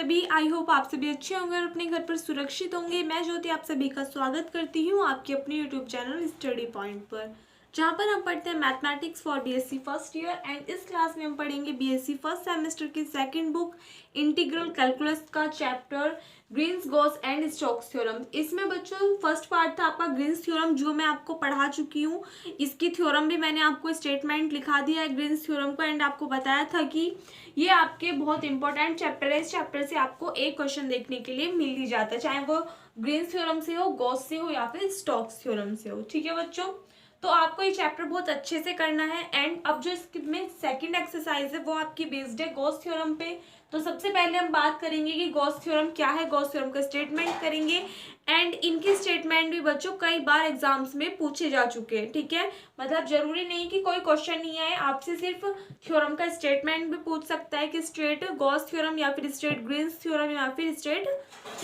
सभी, I hope आप सभी अच्छे होंगे और अपने घर पर सुरक्षित होंगे। मैं ज्योति आप सभी का स्वागत करती हूँ आपके अपने यूट्यूब चैनल स्टडी पॉइंट पर, जहाँ पर हम पढ़ते हैं mathematics for BSc first year. And इस क्लास में हम पढ़ेंगे बीएससी फर्स्ट सेमेस्टर की सेकंड बुक इंटीग्रल कैलकुलस का chapter Green's Gauss and Stokes theorem. इसमें बच्चों फर्स्ट पार्ट था आपका ग्रीन्स थ्योरम, जो मैं आपको पढ़ा चुकी हूँ। इसकी थ्योरम भी मैंने आपको स्टेटमेंट लिखा दिया है ग्रीन्स थ्योरम को, एंड आपको बताया था कि ये आपके बहुत इंपॉर्टेंट चैप्टर है। इस चैप्टर से आपको एक क्वेश्चन देखने के लिए मिल ही जाता है, चाहे वो ग्रीन्स थ्योरम से हो, गॉस से हो या फिर स्टोक्स थ्योरम से हो। ठीक है बच्चों, तो आपको ये चैप्टर बहुत अच्छे से करना है। एंड अब जो इसमें सेकंड एक्सरसाइज है वो आपकी बेस्ड है गॉस थ्योरम पे। तो सबसे पहले हम बात करेंगे कि गॉस थ्योरम क्या है, गॉस थ्योरम का स्टेटमेंट करेंगे। एंड इनके स्टेटमेंट भी बच्चों कई बार एग्जाम्स में पूछे जा चुके हैं। ठीक है, मतलब जरूरी नहीं कि कोई क्वेश्चन नहीं आए, आपसे सिर्फ थ्योरम का स्टेटमेंट भी पूछ सकता है कि स्ट्रेट गॉस थ्योरम या फिर स्ट्रेट ग्रीन्स थ्योरम या फिर स्ट्रेट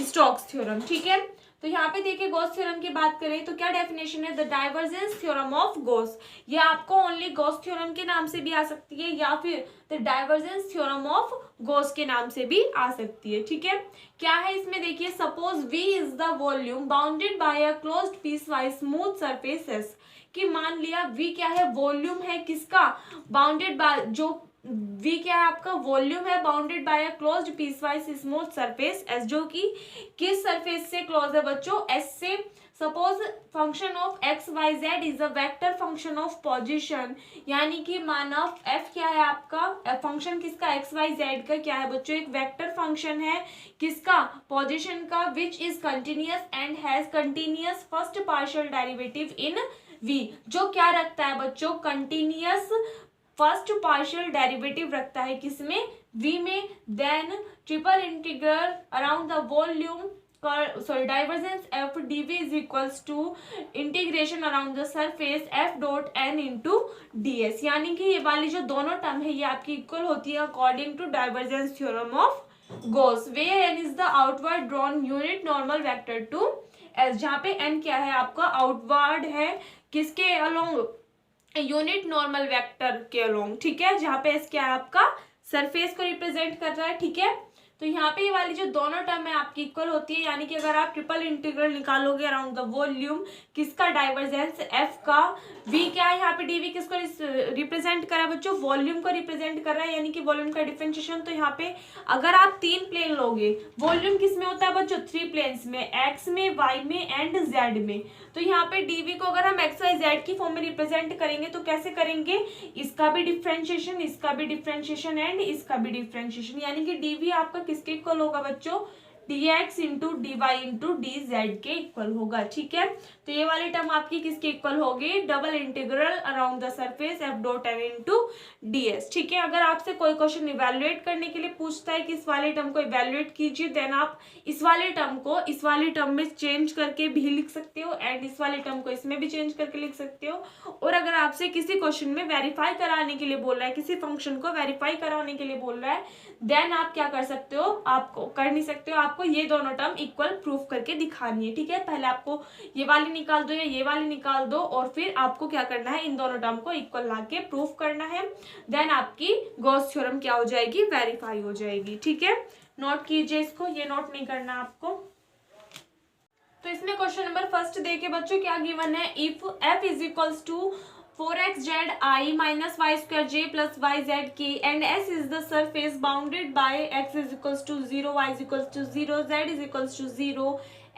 स्टोक्स थ्योरम। ठीक है, तो यहाँ पे देखिए गॉस थ्योरम की बात करें तो क्या डेफिनेशन है, the divergence theorem of Gauss. ये आपको ओनली गॉस थ्योरम के नाम से भी आ सकती है या फिर the divergence theorem of Gauss के नाम से भी आ सकती है। ठीक है, क्या है इसमें देखिए, suppose V is the volume bounded by a closed piece wise smooth surface S. कि मान लिया V क्या है, वॉल्यूम है किसका, बाउंडेड बाय, जो V क्या है आपका, वॉल्यूम है bounded by a closed piece wise smooth surface S, जो कि किस सरफेस से क्लोज है बच्चों, S से। Suppose function of X Y Z is a vector function of position, यानी कि माना f क्या है आपका, फंक्शन किसका, एक्स वाई जेड का क्या है बच्चों, एक वेक्टर फंक्शन है किसका, पोजिशन का, which is continuous and has continuous first partial derivative in v, जो क्या रखता है बच्चों, कंटिन्यूअस फर्स्ट पार्शियल डेरिवेटिव रखता है किसमें, v में। Then triple integral around the volume, sorry divergence F DV is equals to integration around the surface F dot N into D S, यानी कि ये वाली जो दोनों टर्म है ये आपकी इक्वल होती है according to divergence theorem of Gauss, where N is the outward drawn unit normal vector to S, जहाँ पे एन क्या है आपका, आउटवर्ड है किसके अलोंग, यूनिट नॉर्मल वेक्टर के अलोंग। ठीक है, जहाँ पे एस क्या है आपका, सरफेस को रिप्रेजेंट कर रहा है। ठीक है, तो यहाँ पे ये वाली जो दोनों टर्म है आपकी इक्वल होती है, यानी कि अगर आप ट्रिपल इंटीग्रल निकालोगे अराउंड द वॉल्यूम किसका, डाइवर्जेंस एफ का, v क्या है यहाँ पे, dv किसको रिप्रेजेंट कर रहा है बच्चों, वॉल्यूम को रिप्रेजेंट कर रहा है, यानी कि वॉल्यूम का डिफरेंशिएशन। तो यहाँ पे अगर आप तीन प्लेन लोगे, वॉल्यूम किस में होता है बच्चों, थ्री प्लेन्स में, एक्स में, वाई में एंड जेड में। तो यहाँ पे dv को अगर हम एक्स वाई जेड की फॉर्म में रिप्रेजेंट करेंगे तो कैसे करेंगे, इसका भी डिफरेंशिएशन, इसका भी डिफरेंशिएशन एंड इसका भी डिफरेंशिएशन, यानी कि dv आपका किसके इक्वल होगा बच्चों, dx into D Y into D Z के इक्वल होगा। ठीक है, तो ये वाली टर्म आपकी किसके इक्वल होगी, double integral around the surface F dot N into D S. ठीक है, अगर आपसे कोई क्वेश्चन इवेल्युएट करने के लिए पूछता है कि इस वाले टर्म को इवेल्युएट कीजिए, देन आप इस वाले टर्म को इस वाले टर्म में चेंज करके भी लिख सकते हो एंड इस वाले टर्म को इसमें भी चेंज करके लिख सकते हो। और अगर आपसे किसी क्वेश्चन में वेरीफाई कराने के लिए बोल रहा है, किसी फंक्शन को वेरीफाई कराने के लिए बोल रहा है, देन आप क्या कर सकते हो, आपको कर नहीं सकते हो, आपको ये दोनों टर्म इक्वल प्रूफ करके दिखानी है। ठीक है, पहले आपको ये वाली निकाल दो या ये वाली निकाल दो और फिर आपको क्या करना है, इन दोनों टर्म को इक्वल ला के प्रूफ करना है, देन आपकी गॉस थ्योरम क्या हो जाएगी, वेरीफाई हो जाएगी। ठीक है, नोट कीजिए इसको, ये नोट नहीं करना आपको। तो इसमें क्वेश्चन नंबर फर्स्ट देखिए बच्चों, क्या गिवन है, if f is equals to 4xz I minus y square j plus yz k and s is the surface bounded by x is equals to 0, y is equals to 0, z is equals to 0,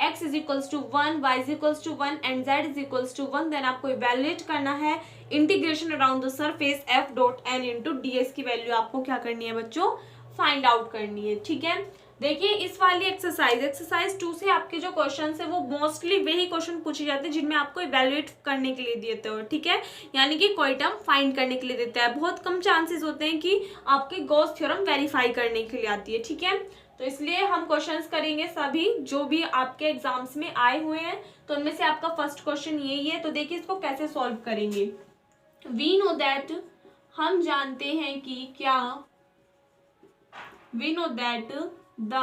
x is equals to 1, y is equals to 1 and z is equals to 1, then आपको evaluate करना है integration around the surface f dot n into D S की value आपको क्या करनी है बच्चों, find out करनी है। ठीक है, देखिए इस वाली एक्सरसाइज 2 से आपके जो क्वेश्चन है वो मोस्टली वही क्वेश्चन पूछे जाते हैं जिनमें आपको इवेल्युएट करने के लिए देते हो। ठीक है, यानी कि कोई टर्म फाइंड करने के लिए देता है, बहुत कम चांसेस होते हैं कि आपके गॉस थ्योरम वेरीफाई करने के लिए आती है। ठीक है, तो इसलिए हम क्वेश्चंस करेंगे सभी जो भी आपके एग्जाम्स में आए हुए हैं, तो उनमें से आपका फर्स्ट क्वेश्चन यही है। तो देखिए इसको कैसे सॉल्व करेंगे, वी नो दैट, हम जानते हैं कि क्या, we know that the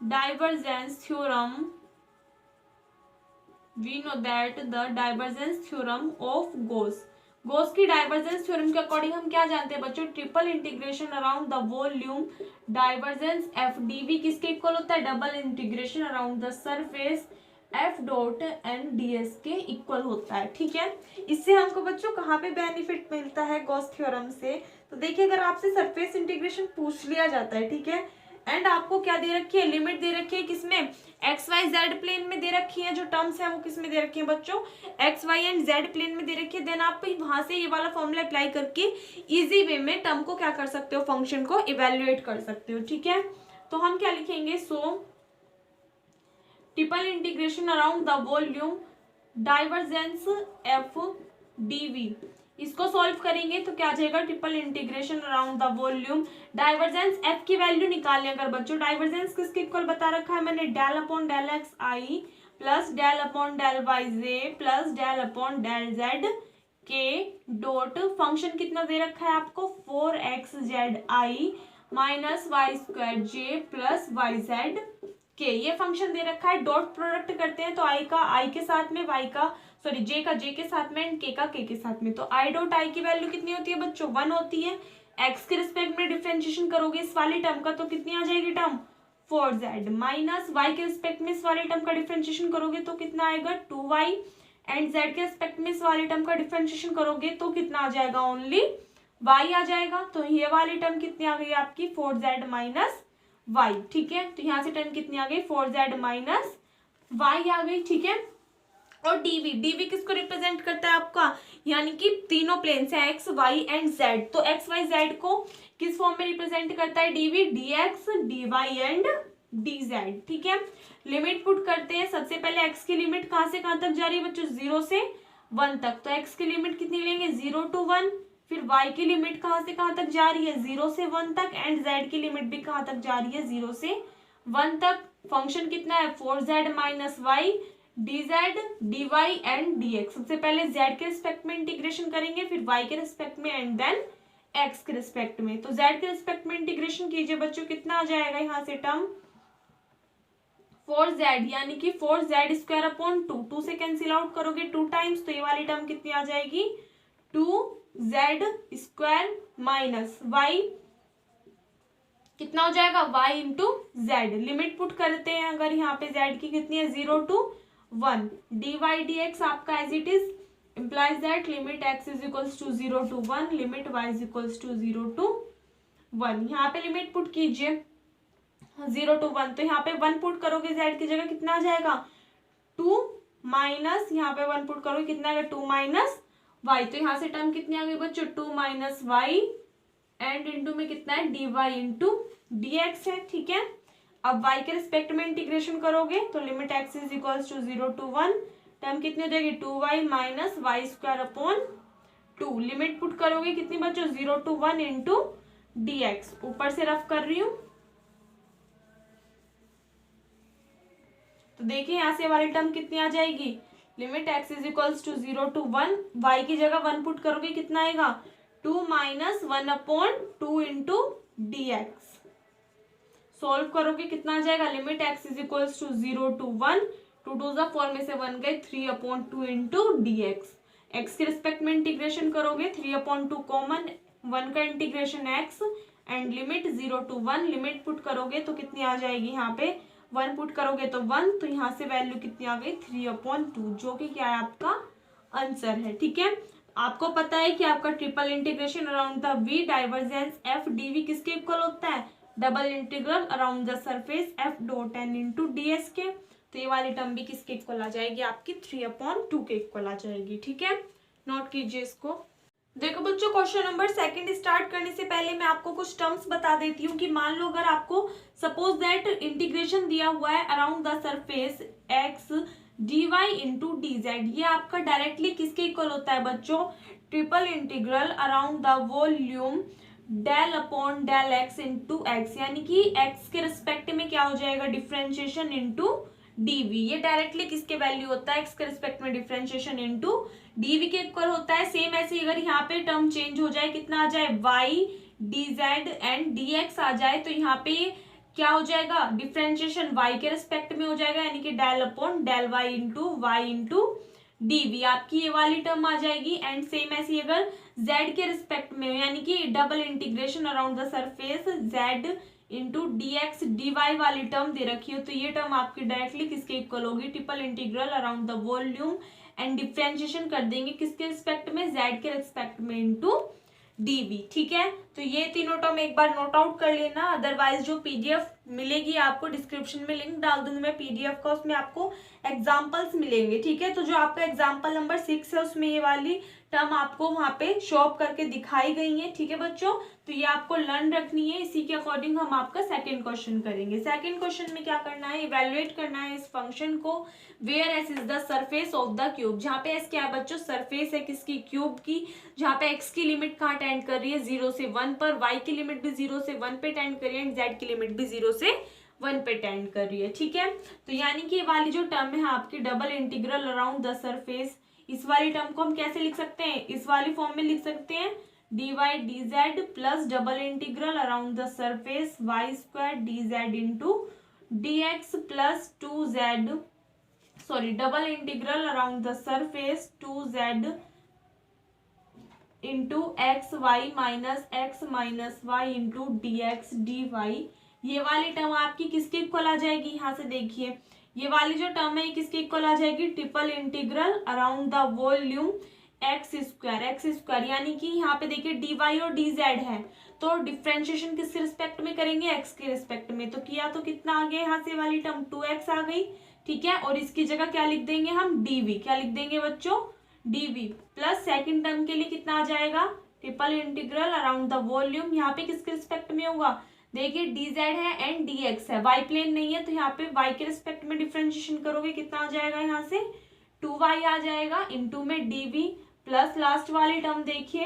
divergence theorem, we know that the divergence theorem of Gauss, Gauss की डाइवर्जेंस थ्योरम के अकॉर्डिंग हम क्या जानते हैं बच्चों, triple integration around the volume divergence F dv किसके इक्वल होता है, double integration around the surface F dot n d S के इक्वल होता है। ठीक है, इससे हमको बच्चों कहाँ पे बेनिफिट मिलता है गॉस थ्योरम से, तो देखिए अगर आपसे सरफेस इंटीग्रेशन पूछ लिया जाता है, ठीक है, एंड आपको क्या दे रखी है, लिमिट दे रखी है किसमें, एक्स वाई जेड प्लेन में दे रखी है, जो टर्म्स है वो किसमें दे रखी है बच्चों, x y and z plane में दे रखी है, देन आप वहां से ये वाला फॉर्मूला अप्लाई करके इजी वे में टर्म को क्या कर सकते हो, फंक्शन को इवेल्युएट कर सकते हो। ठीक है, तो हम क्या लिखेंगे, so triple integration around the volume divergence F dv, इसको सॉल्व करेंगे तो क्या आ जाएगा, triple integration around the volume divergence F की वैल्यू निकालने, अगर बच्चों डाइवर्जेंस किसके इक्वल बता रखा है मैंने, del upon del x i plus del upon del y j plus del upon del z k dot function कितना दे रखा है आपको, 4xzi minus Y square j plus y z k, ये फंक्शन दे रखा है। डॉट प्रोडक्ट करते हैं तो आई का आई के साथ में, वाई का सॉरी जे का जे के साथ में एंड के का के साथ में, तो आई डॉट आई की वैल्यू कितनी होती है बच्चों, 1 होती है। एक्स के रिस्पेक्ट में डिफरेंशिएशन करोगे इस वाली टर्म का तो कितनी आ जाएगी टर्म, 4z माइनस वाई के रिस्पेक्ट में इस वाली टर्म का डिफरेंशिएशन करोगे तो कितना आएगा, 2y एंड z के रिस्पेक्ट में इस वाली टर्म का डिफरेंशिएशन करोगे तो कितना आ जाएगा, ओनली y आ जाएगा। तो ये वाली टर्म कितनी आ गई आपकी, 4z माइनस y। ठीक है, तो यहाँ से टर्म कितनी आ गई, 4z माइनस y आ गई। ठीक है, और डीवी, डीवी किसको रिप्रेजेंट करता है आपका, यानी कि तीनों प्लेन्स हैं एक्स वाई एंड जेड, तो एक्स वाई जेड को किस फॉर्म में रिप्रेजेंट करता है, dv d x D y and d z. ठीक है, लिमिट पुट करते हैं, सबसे पहले एक्स की लिमिट कहाँ से कहाँ तक जा रही है बच्चों, 0 से 1 तक, तो एक्स की लिमिट कितनी लेंगे, 0 to 1, फिर वाई की लिमिट कहाँ से कहाँ तक जा रही है, 0 से 1 तक, एंड जेड की लिमिट भी कहाँ तक जा रही है, 0 से 1 तक। फंक्शन कितना है, 4z minus y d z d y and d x, सबसे पहले z के रिस्पेक्ट में इंटीग्रेशन करेंगे, फिर y के रिस्पेक्ट में एंड देन x के रिस्पेक्ट में। तो z के रिस्पेक्ट में इंटीग्रेशन कीजिए बच्चों, कितना आ जाएगा यहाँ से टर्म, 4z यानी कि 4z स्क्वायर अपॉन 2 से कैंसिल आउट करोगे 2 टाइम्स, तो ये वाली टर्म कितनी आ जाएगी, 2z स्क्वायर माइनस y कितना हो जाएगा, y into Z. Limit put करते हैं, अगर यहाँ पे z की कितनी है, 0 to 1, dy dx आपका as it is implies that limit x is equals to 0 to 1, limit y is equals to 0 to 1। यहाँ पे लिमिट पुट कीजिए 0 to 1, तो यहाँ पे 1 पुट करोगे z की जगह कितना आ जाएगा, 2 माइनस यहाँ पे 1 पुट करोगे कितना आएगा, 2 माइनस y, तो यहाँ से टर्म कितनी आ गई बच्चों, 2 माइनस वाई एंड इंटू में कितना है, d Y into D x है। ठीक है, अब y के रिस्पेक्ट में इंटीग्रेशन करोगे तो limit x is equals to 0 to 1, term कितनी हो जाएगी, 2y minus Y square upon 2, limit put करोगे कितनी बच्चों, 0 to 1 इंटू डी एक्स, ऊपर से रफ कर रही हूँ, तो देखिए यहाँ से वाली टर्म कितनी आ जाएगी, limit x is equals to 0 to 1, y की जगह 1 पुट करोगे कितना आएगा, 2 minus 1 upon 2 into D x, solve करोगे कितना आ जाएगा, limit x is equals to 0 to 1, 2 2 4 में से 1 गए, 3 upon 2 into D x, x के रिस्पेक्ट में इंटीग्रेशन करोगे 3 अपॉन 2 कॉमन, 1 का integration x and limit 0 to 1, limit put करोगे तो कितनी आ जाएगी, यहाँ पे 1 पुट करोगे तो 1, तो यहाँ से वैल्यू कितनी आ गई, 3 अपॉन 2, जो कि क्या है आपका आंसर है। ठीक है, आपको पता है कि आपका triple integration around the v divergence F dv किसके इक्वल होता है, double integral around the surface F dot N into D S के, तो ये वाली टर्म भी किसके इक्वल आ जाएगी आपकी, 3/2 के इक्वल आ जाएगी। ठीक है, नोट कीजिए इसको। देखो बच्चों, क्वेश्चन नंबर 2 स्टार्ट करने से पहले मैं आपको कुछ टर्म्स बता देती हूँ कि मान लो अगर आपको सपोज दैट इंटीग्रेशन दिया हुआ है around the surface x D Y into D z, ये आपका डायरेक्टली किसके इक्वल होता है बच्चों, triple integral around the volume del upon del x into x, यानी कि एक्स के रिस्पेक्ट में क्या हो जाएगा, डिफरेंशिएशन इंटू डीवी, ये डायरेक्टली किसके वैल्यू होता है, एक्स के रिस्पेक्ट में डिफरेंशिएशन इंटू डीवी के इक्वल होता है। सेम ऐसे अगर यहाँ पे टर्म चेंज हो जाए, कितना आ जाए, y d z and d x आ जाए, तो यहाँ पे क्या हो जाएगा, डिफरेंशिएशन वाई के रिस्पेक्ट में हो जाएगा, यानी कि del upon del y into dv, आपकी ये वाली टर्म आ जाएगी। एंड सेम ऐसी अगर z के रिस्पेक्ट में यानी कि double integration around the surface z into D x D y वाली टर्म दे रखी हो, तो ये टर्म आपकी डायरेक्टली किसके इक्वल होगी, triple integral around the volume and differentiation कर देंगे किसके रिस्पेक्ट में, z के रिस्पेक्ट में इंटू dv। ठीक है, तो ये तीनों टर्म एक बार नोट आउट कर लेना। अदरवाइज जो पीडीएफ मिलेगी आपको, डिस्क्रिप्शन में लिंक डाल दूंगी मैं पीडीएफ का, उसमें आपको एग्जाम्पल्स मिलेंगे। ठीक है, तो जो आपका एग्जाम्पल नंबर 6 है उसमें ये वाली टर्म आपको वहां पे शो अप करके दिखाई गई है। ठीक है बच्चों, तो ये आपको लर्न रखनी है। इसी के अकॉर्डिंग हम आपका सेकंड क्वेश्चन करेंगे। सेकंड क्वेश्चन में क्या करना है, इवेल्युएट करना है इस फंक्शन को where s is the surface of the cube, जहाँ पे एस क्या है बच्चों, सरफेस है किसकी, क्यूब की, जहाँ पे एक्स की लिमिट कहाँ टेंड कर रही है 0 से 1 पर, वाई की लिमिट भी 0 से 1 पे टेंड कर रही है एंड जेड की लिमिट भी 0 से 1 पे टेंड कर रही है। ठीक है, तो यानी कि ये वाली जो टर्म है आपकी double integral around the surface, इस वाली टर्म को हम कैसे लिख सकते हैं, इस वाली फॉर्म में लिख सकते हैं dy dz plus double integral around the surface y square dz into dx plus 2z, sorry double integral around the surface 2z into x y minus y into dx dy। ये वाली term आपकी किसके equal आ जाएगी, यहाँ से देखिए ये वाली जो टर्म है किसके इक्वल आ जाएगी, triple integral around the volume x square, यानी कि यहाँ पे देखिए dy और dz है, तो डिफ्रेंशिएशन किसके रिस्पेक्ट में करेंगे, x के रिस्पेक्ट में, तो किया तो कितना आ गया यहाँ से वाली टर्म 2x आ गई। ठीक है, और इसकी जगह क्या लिख देंगे हम dv, क्या लिख देंगे बच्चों dv, प्लस सेकंड टर्म के लिए कितना आ जाएगा, triple integral around the volume, यहाँ पे किसके रिस्पेक्ट में होगा, देखिए dz है एंड dx है, y प्लेन नहीं है तो यहाँ पे y के रिस्पेक्ट में डिफरेंशिएशन करोगे कितना आ जाएगा, यहाँ से 2y आ जाएगा इंटू में dv प्लस लास्ट वाली टर्म देखिए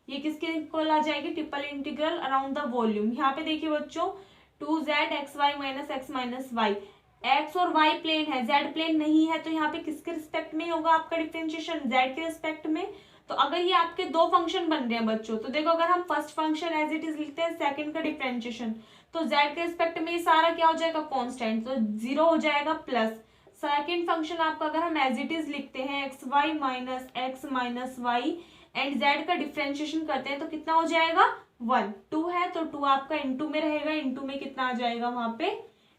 ये किसके इक्वल आ जाएगी, triple integral around the volume. यहाँ पे देखिए बच्चों 2z x y minus x minus y, x और y प्लेन है, z प्लेन नहीं है, तो यहाँ पे किसके रिस्पेक्ट में होगा आपका डिफरेंशिएशन, z के रिस्पेक्ट में। तो अगर ये आपके दो फंक्शन बन रहे हैं बच्चों, तो देखो अगर हम first function as it is लिखते हैं, सेकंड का डिफरेंशिएशन, तो z के रिस्पेक्ट में ये सारा क्या हो जाएगा, कांस्टेंट, तो 0 हो जाएगा, प्लस सेकंड फंक्शन आपका अगर हम एज इट इज लिखते हैं x y minus y and z का डिफरेंशिएशन करते हैं तो कितना हो जाएगा 1, 2 है तो 2 आपका इंटू में रहेगा, इंटू में कितना आ जाएगा वहां पे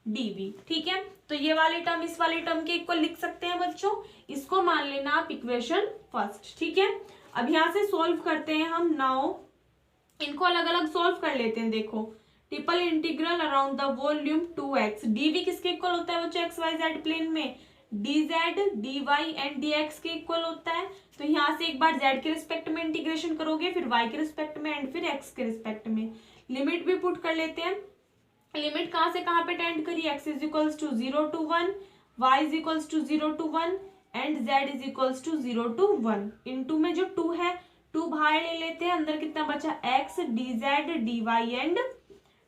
dv। ठीक है, तो ये वाली टर्म इस वाली टर्म के इक्वल लिख सकते हैं बच्चों, इसको मान लेना आप इक्वेशन फर्स्ट। ठीक है, अब यहाँ से सोल्व करते हैं हम, नाउ इनको अलग अलग सोल्व कर लेते हैं। देखो triple integral around the volume 2x, dv किसके इक्वल होता है बच्चों, एक्स वाई जेड प्लेन में, dz dy एंड dx के इक्वल होता है, तो यहाँ से एक बार z के रिस्पेक्ट में इंटीग्रेशन करोगे, फिर y के रिस्पेक्ट में एंड फिर x के रिस्पेक्ट में। लिमिट भी पुट कर लेते हैं, लिमिट कहाँ से कहाँ पे टेंड करी, x is equals to 0 to 1, y is equals to 0 to 1 and z is equals to 0 to 1। Into में जो 2 है 2 बाहर ले लेते हैं, अंदर कितना बचा x dz dy and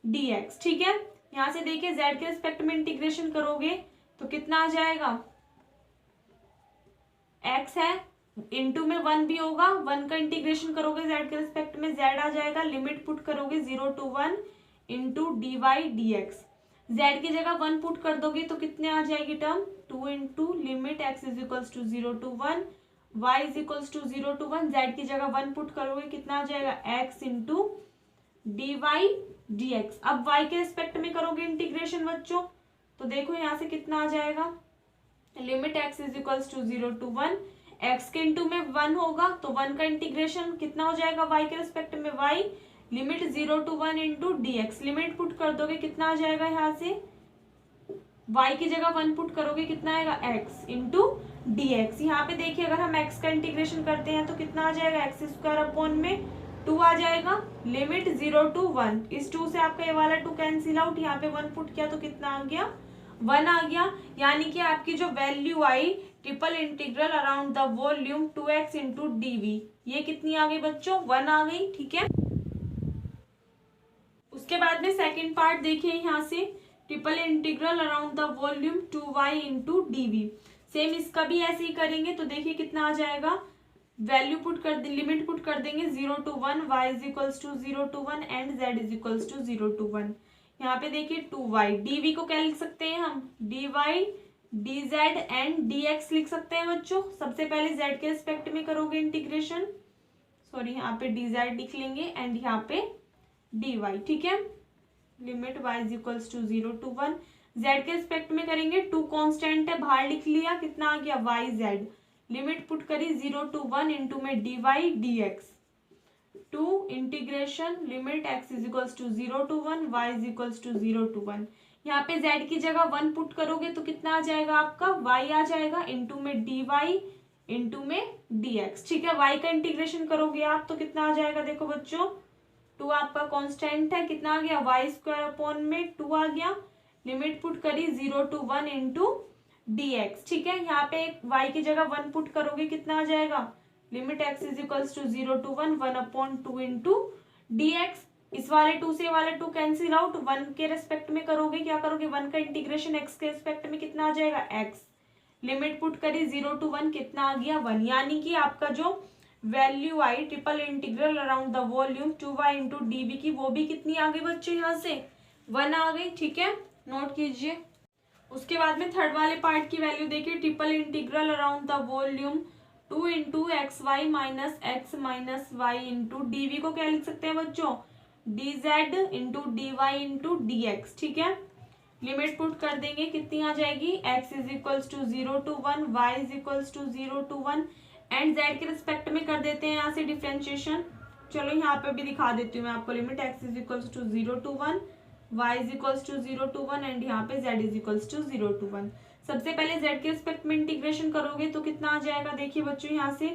dx। ठीक है, यहाँ से देखिए z के रिस्पेक्ट में इंटीग्रेशन करोगे तो कितना आ जाएगा, x है इंटू में 1 भी होगा, 1 का इंटीग्रेशन करोगे z के रिस्पेक्ट में, z आ जाएगा, लिमिट पुट करोगे 0 to 1 into dy dx, z की जगह 1 पुट कर दोगे तो कितने आ जाएगी term 2 into limit x is equals to 0 to 1 y is equals to 0 to 1, z की जगह 1 पुट करोगे कितना आ जाएगा x इंटू dy dx। अब y के रिस्पेक्ट में करोगे इंटीग्रेशन बच्चों, तो देखो यहाँ से कितना आ जाएगा, limit x is equals to 0 to 1, x के इंटू में 1 होगा तो 1 का इंटीग्रेशन कितना हो जाएगा y के रिस्पेक्ट में, y limit 0 to 1 into dx, limit put कर दोगे कितना आ जाएगा, यहाँ से y की जगह 1 पुट करोगे कितना आएगा x इंटू dx। यहाँ पे देखिए अगर हम x का इंटीग्रेशन करते हैं तो कितना आ जाएगा, एक्स स्क्वायर अपॉन में 2 आ जाएगा, लिमिट 0 to 1, इस 2 से आपका ये वाला 2 कैंसिल आउट, यहाँ पे 1 पुट किया तो कितना आ गया 1 आ गया, यानी कि आपकी जो value I triple integral around the volume 2x into dv, ये कितनी आ गई बच्चों 1 आ गई। ठीक है, उसके बाद में सेकेंड पार्ट देखिए, यहाँ से triple integral around the volume 2y into dv, same इसका भी ऐसे ही करेंगे तो देखिए कितना आ जाएगा, वैल्यू पुट कर दे, लिमिट पुट कर देंगे 0 to 1, y is equals to 0 to 1 and z is equals to 0 to 1। यहाँ पे देखिए 2y, dv को क्या लिख सकते हैं हम, dy D z and d x लिख सकते हैं बच्चों। सबसे पहले जेड के रिस्पेक्ट में करोगे इंटीग्रेशन, सॉरी यहाँ पे डी जेड लिख लेंगे एंड यहाँ पे डी वाई, ठीक है। Limit y is equals to 0 to 1, z के रिस्पेक्ट में करेंगे, टू कांस्टेंट है बाहर लिख लिया, कितना आ गया y z। लिमिट पुट करी 0 to 1 इंटू में dy dx, two integration limit x is equals to 0 to 1, y is equals to 0 to 1। यहाँ पे z की जगह 1 पुट करोगे तो कितना आ जाएगा आपका y आ जाएगा इंटू में dy इंटू में dx, ठीक है। y का इंटीग्रेशन करोगे आप तो कितना आ जाएगा, देखो बच्चों 2 आपका कांस्टेंट है, कितना आ गया y स्क्वायर अपॉन में 2 आ गया। लिमिट पुट करी 0 to 1 इंटू dx, ठीक है। यहाँ पे y की जगह 1 पुट करोगे कितना आ जाएगा, limit x is equals to 0 to 1 1 upon 2 into dx। इस वाले 2 से वाले 2 कैंसिल आउट, 1 के रेस्पेक्ट में करोगे क्या करोगे, 1 का इंटीग्रेशन x के रेस्पेक्ट में कितना आ जाएगा x। लिमिट पुट करी 0 to 1 कितना आ गया 1, यानी कि आपका जो value I triple integral around the volume 2y into d की वो भी कितनी आ गई बच्चों, यहाँ से 1 आ गई, ठीक है। नोट कीजिए। उसके बाद में थर्ड वाले पार्ट की वैल्यू देखिए, triple integral around the volume 2 into x y minus y into d को क्या लिख सकते हैं बच्चों, d z into D Y into D x, ठीक है। लिमिट पुट कर देंगे, कितनी आ जाएगी, x is equals to 0 to 1, y is equals to 0 to 1 and z के रिस्पेक्ट में कर देते हैं यहाँ से डिफरेंशिएशन। चलो यहाँ पे भी दिखा देती हूँ मैं आपको, limit x is equals to 0 to 1, y is equals to 0 to 1 and यहाँ पे z is equals to 0 to 1। सबसे पहले z के रिस्पेक्ट में इंटीग्रेशन करोगे तो कितना आ जाएगा, देखिए बच्चों यहाँ से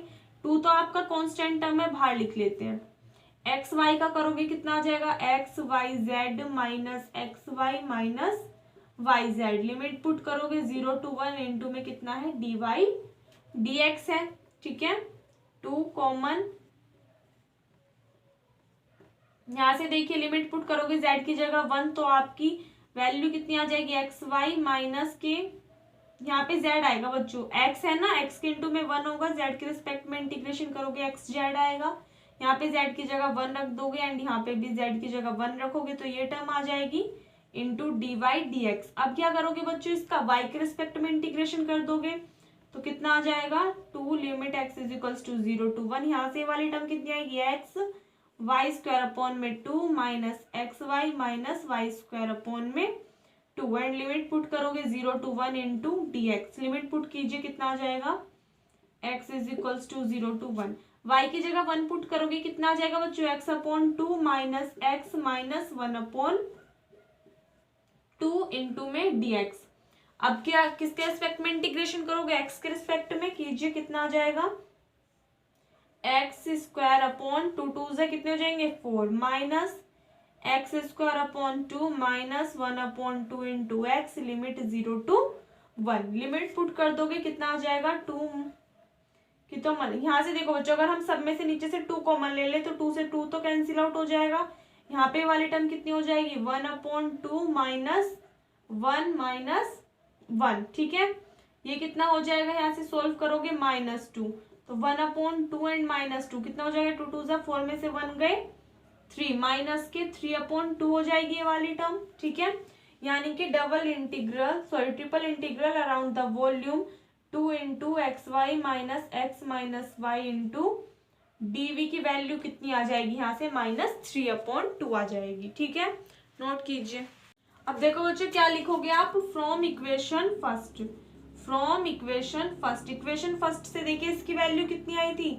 2 तो आपका कॉन्स्टेंट टर्म है, बाहर लिख लेते हैं। एक्स वाई का करोगे कितना आ जाएगा, x Y z minus x y minus y z. Limit put करोगे 0 to 1 इंटू में कितना है डी वाई डी एक्स है, ठीक है। 2 कॉमन, यहां से देखिए लिमिट पुट करोगे z की जगह 1 तो आपकी वैल्यू कितनी आ जाएगी, एक्स वाई माइनस के, यहाँ पे z आएगा बच्चों, x है ना, x के इंटू में 1 होगा, z के रिस्पेक्ट में इंटीग्रेशन करोगे एक्स जेड आएगा, यहाँ पे z की जगह 1 रख दोगे एंड यहाँ पे भी z की जगह 1 रखोगे तो ये टर्म आ जाएगी into D y d x. अब क्या करोगे बच्चों, इसका y के रिस्पेक्ट में इंटीग्रेशन कर दोगे तो कितना आ जाएगा, 2 limit x is equals to 0 to 1, यहाँ से वाली टर्म कितनी आएगी, x वाई स्क्वायर अपॉन में 2 minus x y minus Y square upon में 2 एंड लिमिट पुट करोगे 0 to 1 into D x. Limit put कीजिए, कितना आ जाएगा, x is equals to 0 to 1, y की जगह 1 पुट करोगे कितना आ जाएगा बच्चों, x upon 2 minus x minus 1 upon 2 into में dx। अब क्या किसके रिस्पेक्ट में इंटीग्रेशन करोगे, x के रिस्पेक्ट में कीजिए, कितना आ जाएगा, एक्स स्क्वायर अपॉन 2 2 से कितने हो जाएंगे 4 minus x square upon 2 minus 1 upon 2 into x. Limit 0 to 1। Limit put कर दोगे कितना आ जाएगा, 2 की तो यहाँ से देखो बच्चों, अगर हम सब में से नीचे से 2 कॉमन ले ले तो 2 से 2 तो कैंसिल आउट हो जाएगा, यहाँ पे वाली टर्म कितनी हो जाएगी, 1 अपॉन 2 माइनस 1 माइनस 1, ठीक है। ये कितना हो जाएगा, यहाँ से सोल्व करोगे -2 तो 1 अपॉन 2 एंड -2 कितना हो जाएगा, 2 2 जा 4 में से 1 गए 3 माइनस के 3 अपॉन 2 हो जाएगी ये वाली टर्म, ठीक है। यानी कि triple integral around the volume 2 into x y minus x minus y into d की वैल्यू कितनी आ जाएगी, यहाँ से -3 अपॉन 2 आ जाएगी, ठीक है। नोट कीजिए। अब देखो बच्चों क्या लिखोगे आप, from equation first, from equation first. Equation first से देखिए इसकी वैल्यू कितनी आई थी,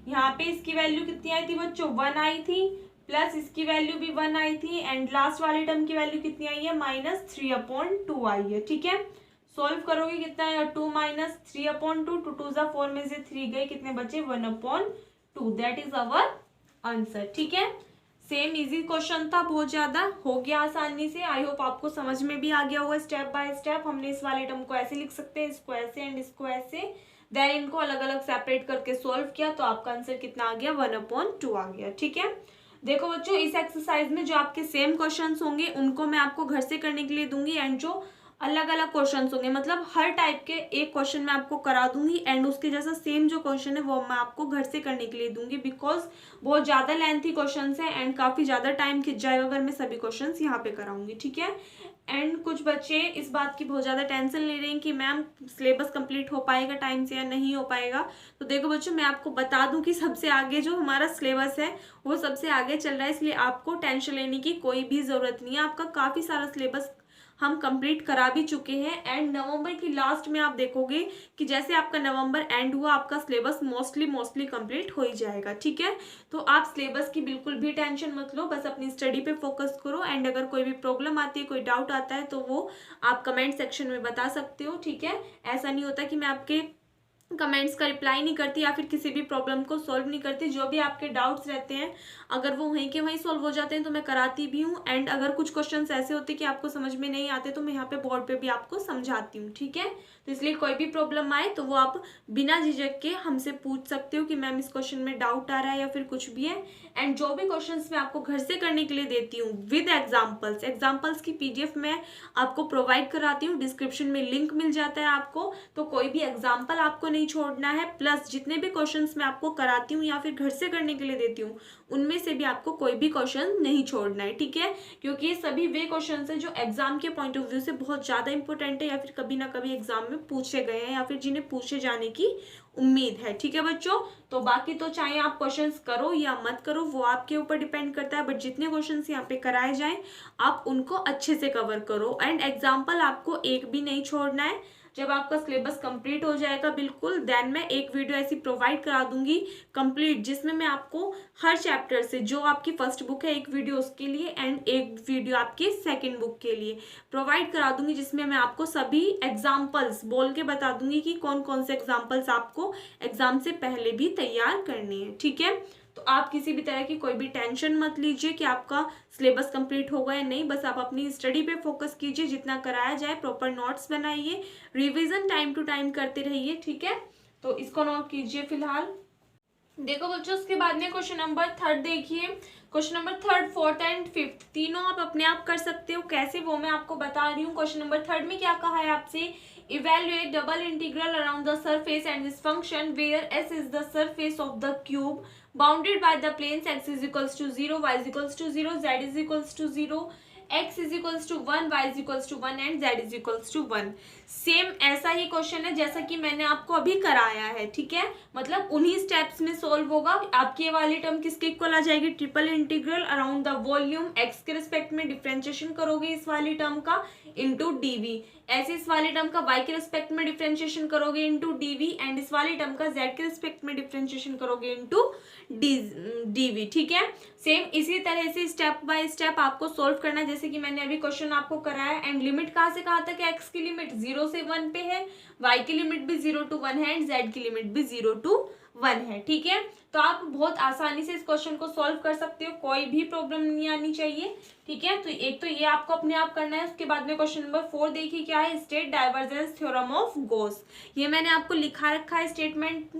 यहाँ पे इसकी वैल्यू कितनी आई थी बच्चों, 1 आई थी, प्लस इसकी वैल्यू भी 1 आई थी एंड लास्ट वाली टर्म की वैल्यू कितनी आई है, -3 अपॉन 2 आई है, ठीक है। सॉल्व करोगे कितना आएगा, 2 माइनस 3 अपॉन 2, 2 2 जा 4 में से 3 गए, कितने बचे 1 upon 2, that is our answer, ठीक है। सेम इजी क्वेश्चन था, बहुत ज्यादा हो गया आसानी से। आई होप आपको समझ में भी आ गया होगा स्टेप बाय स्टेप। हमने इस वाले टर्म को ऐसे लिख सकते हैं, इसको ऐसे एंड इसको ऐसे, देन इनको अलग अलग सेपरेट करके सॉल्व किया तो आपका आंसर कितना आ गया, 1 अपॉन 2 आ गया, ठीक है। देखो बच्चों इस एक्सरसाइज में जो आपके सेम क्वेश्चंस होंगे उनको मैं आपको घर से करने के लिए दूंगी एंड जो अलग अलग क्वेश्चन होंगे, मतलब हर टाइप के एक क्वेश्चन मैं आपको करा दूंगी एंड उसके जैसा सेम जो क्वेश्चन है वो मैं आपको घर से करने के लिए दूंगी, बिकॉज बहुत ज़्यादा लेंथी क्वेश्चन है एंड काफ़ी ज़्यादा टाइम खिंच जाएगा अगर मैं सभी क्वेश्चन यहाँ पे कराऊंगी, ठीक है। एंड कुछ बच्चे इस बात की बहुत ज़्यादा टेंशन ले रहे हैं कि मैम सिलेबस कंप्लीट हो पाएगा टाइम से या नहीं हो पाएगा। तो देखो बच्चों, मैं आपको बता दूं कि सबसे आगे जो हमारा सिलेबस है वो सबसे आगे चल रहा है, इसलिए आपको टेंशन लेने की कोई भी ज़रूरत नहीं है। आपका काफ़ी सारा सिलेबस हम कंप्लीट करा भी चुके हैं एंड नवंबर की लास्ट में आप देखोगे कि जैसे आपका नवंबर एंड हुआ आपका सिलेबस मोस्टली कंप्लीट हो ही जाएगा, ठीक है। तो आप सिलेबस की बिल्कुल भी टेंशन मत लो, बस अपनी स्टडी पे फोकस करो एंड अगर कोई भी प्रॉब्लम आती है, कोई डाउट आता है तो वो आप कमेंट सेक्शन में बता सकते हो, ठीक है। ऐसा नहीं होता कि मैं आपके कमेंट्स का रिप्लाई नहीं करती या फिर किसी भी प्रॉब्लम को सॉल्व नहीं करती। जो भी आपके डाउट्स रहते हैं अगर वो वहीं के वहीं सॉल्व हो जाते हैं तो मैं कराती भी हूँ एंड अगर कुछ क्वेश्चंस ऐसे होते हैं कि आपको समझ में नहीं आते तो मैं यहाँ पे बोर्ड पे भी आपको समझाती हूँ, ठीक है। तो इसलिए कोई भी प्रॉब्लम आए तो वो आप बिना झिझक के हमसे पूछ सकते हो कि मैम इस क्वेश्चन में डाउट आ रहा है या फिर कुछ भी है। एंड जो भी क्वेश्चंस मैं आपको घर से करने के लिए देती हूँ विद एग्जाम्पल्स की PDF मैं आपको प्रोवाइड कराती हूँ, डिस्क्रिप्शन में लिंक मिल जाता है आपको। तो कोई भी एग्जाम्पल आपको नहीं छोड़ना है, प्लस जितने भी क्वेश्चंस मैं आपको कराती हूँ या फिर घर से करने के लिए देती हूँ उनमें से भी आपको कोई भी क्वेश्चन नहीं छोड़ना है, ठीक है। क्योंकि ये सभी वे क्वेश्चन है जो एग्जाम के पॉइंट ऑफ व्यू से बहुत ज़्यादा इंपॉर्टेंट है या फिर कभी ना कभी एग्जाम में पूछे गए हैं या फिर जिन्हें पूछे जाने की उम्मीद है, ठीक है बच्चों। तो बाकी तो चाहे आप क्वेश्चंस करो या मत करो वो आपके ऊपर डिपेंड करता है, बट जितने क्वेश्चंस यहाँ पे कराए जाएं आप उनको अच्छे से कवर करो एंड एग्जाम्पल आपको एक भी नहीं छोड़ना है। जब आपका सिलेबस कंप्लीट हो जाएगा बिल्कुल, देन मैं एक वीडियो ऐसी प्रोवाइड करा दूंगी कंप्लीट, जिसमें मैं आपको हर चैप्टर से जो आपकी फर्स्ट बुक है एक वीडियो उसके लिए एंड एक वीडियो आपकी सेकंड बुक के लिए प्रोवाइड करा दूंगी, जिसमें मैं आपको सभी एग्जाम्पल्स बोल के बता दूंगी कि कौन कौन से एग्जाम्पल्स आपको एग्जाम से पहले भी तैयार करने हैं, ठीक है। तो आप किसी भी तरह की कोई भी टेंशन मत लीजिए कि आपका सिलेबस कंप्लीट होगा या नहीं, बस आप अपनी स्टडी पे फोकस कीजिए, जितना कराया जाए प्रॉपर नोट्स बनाइए, रिवीजन टाइम टू टाइम करते रहिए, ठीक है। तो इसको नोट कीजिए फिलहाल। देखो बच्चों, उसके बाद में क्वेश्चन नंबर 3 देखिए। Question number 3, 4th and 5th तीनों आप अपने आप कर सकते हो, कैसे वो मैं आपको बता रही हूँ। क्वेश्चन नंबर 3 में क्या कहा है आपसे, evaluate double integral around the surface and this function where S is the surface of the cube bounded by the planes x is equals to 0, y is equals to 0, z is equals to 0, x is equals to 1, y is equals to 1 and z is equals to 1। Same ऐसा ही question है जैसा कि मैंने आपको अभी कराया है, ठीक है। मतलब उन्हीं स्टेप्स में सोल्व होगा। आपकी ये वाली टर्म किसके इक्वल आ जाएगी, triple integral around the volume x के रिस्पेक्ट में डिफरेंशिएशन करोगे इस वाली टर्म का इंटू dv, ऐसे इस वाली टर्म का y के रिस्पेक्ट में डिफरेंशिएशन करोगे इंटू dv एंड इस वाली टर्म का z के रिस्पेक्ट में डिफरेंशिएशन करोगे इंटू dv, ठीक है। सेम इसी तरह से स्टेप बाय स्टेप आपको सोल्व करना है, जैसे कि मैंने अभी क्वेश्चन आपको कराया। एंड लिमिट कहाँ से कहाँ तक है, x की लिमिट 0 से 1 पे है, y की लिमिट भी 0 to 1 है एंड z की लिमिट भी 0 to 1 है, ठीक है। तो आप बहुत आसानी से इस क्वेश्चन को सॉल्व कर सकते हो, कोई भी प्रॉब्लम नहीं आनी चाहिए, ठीक है। तो एक तो ये आपको अपने आप करना है। उसके बाद में क्वेश्चन नंबर 4 देखिए क्या है, state divergence theorem of Gauss. ये मैंने आपको लिखा रखा है statement,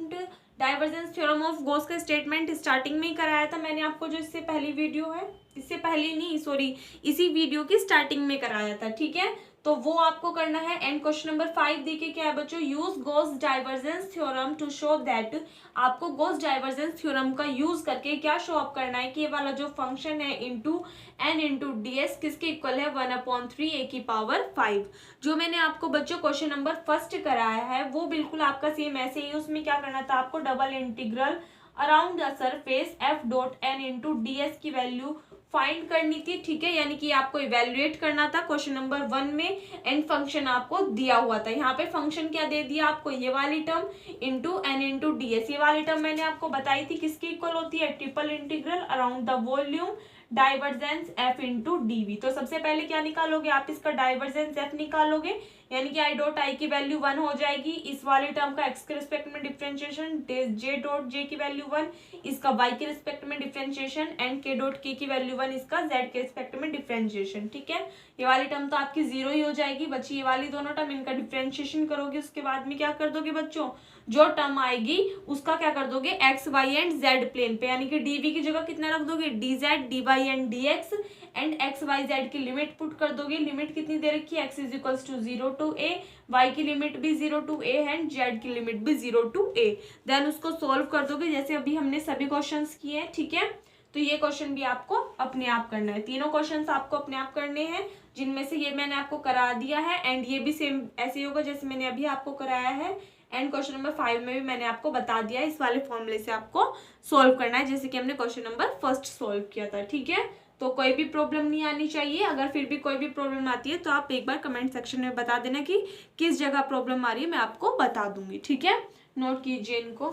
divergence theorem of Gauss का स्टेटमेंट स्टार्टिंग में ही कराया था मैंने आपको, जो इससे पहली वीडियो है, इससे पहले नहीं सॉरी इसी वीडियो की स्टार्टिंग में कराया था, ठीक है। तो वो आपको करना है। एंड क्वेश्चन नंबर 5 देखिए क्या है बच्चों, use Gauss divergence theorem to show that, आपको गॉस डाइवर्जेंस थ्योरम का यूज करके क्या शो अप करना है कि ये वाला जो फंक्शन है इंटू n इंटू ds किसके इक्वल है, 1/3 a की पावर 5। जो मैंने आपको बच्चों क्वेश्चन नंबर 1 कराया है वो बिल्कुल आपका सेम ऐसे ही। उसमें क्या करना था आपको, double integral around the surface f dot n into ds की वैल्यू फाइंड करनी थी, ठीक है। यानी कि आपको इवेल्युएट करना था क्वेश्चन नंबर 1 में एंड फंक्शन आपको दिया हुआ था। यहाँ पे फंक्शन क्या दे दिया आपको, ये वाली term into n into ds। ये वाली टर्म मैंने आपको बताई थी किसकी इक्वल होती है, triple integral around the volume divergence f into D. तो सबसे पहले क्या निकालोगे आप, इसका डाइवर्जेंस f निकालोगे, यानी कि i डॉट i की वैल्यू 1 हो जाएगी, इस वाले टर्म का x के रिस्पेक्ट में डिफरेंशिएशन, j डॉट j की वैल्यू 1, इसका y के रिस्पेक्ट में differentiation and k dot k की वैल्यू 1, इसका z के रिस्पेक्ट में डिफरेंशिएशन, ठीक है। ये वाली टर्म तो आपकी 0 ही हो जाएगी बच्ची, ये वाली दोनों टर्म इनका डिफरेंशिएशन करोगे। उसके बाद में क्या कर दोगे बच्चों, जो टर्म आएगी उसका क्या कर दोगे x y and z plane पे, यानी कि डीवी की जगह कितना रख दोगे d z d y and d x and x Y z की लिमिट पुट कर दोगे। लिमिट कितनी दे रखी है, x is equals to 0 to a, y की लिमिट भी 0 टू ए एंड जेड की लिमिट भी 0 टू ए। देन उसको सोल्व कर दोगे जैसे अभी हमने सभी क्वेश्चंस किए हैं, ठीक है। तो ये क्वेश्चन भी आपको अपने आप करना है, तीनों क्वेश्चंस आपको अपने आप करने हैं, जिनमें से ये मैंने आपको करा दिया है एंड ये भी सेम ऐसे ही होगा जैसे मैंने अभी आपको कराया है। एंड क्वेश्चन नंबर 5 में भी मैंने आपको बता दिया है, इस वाले फॉर्मूले से आपको सोल्व करना है जैसे कि हमने क्वेश्चन नंबर 1 सोल्व किया था, ठीक है। तो कोई भी प्रॉब्लम नहीं आनी चाहिए। अगर फिर भी कोई भी प्रॉब्लम आती है तो आप एक बार कमेंट सेक्शन में बता देना कि किस जगह प्रॉब्लम आ रही है, मैं आपको बता दूंगी, ठीक है। नोट कीजिए इनको।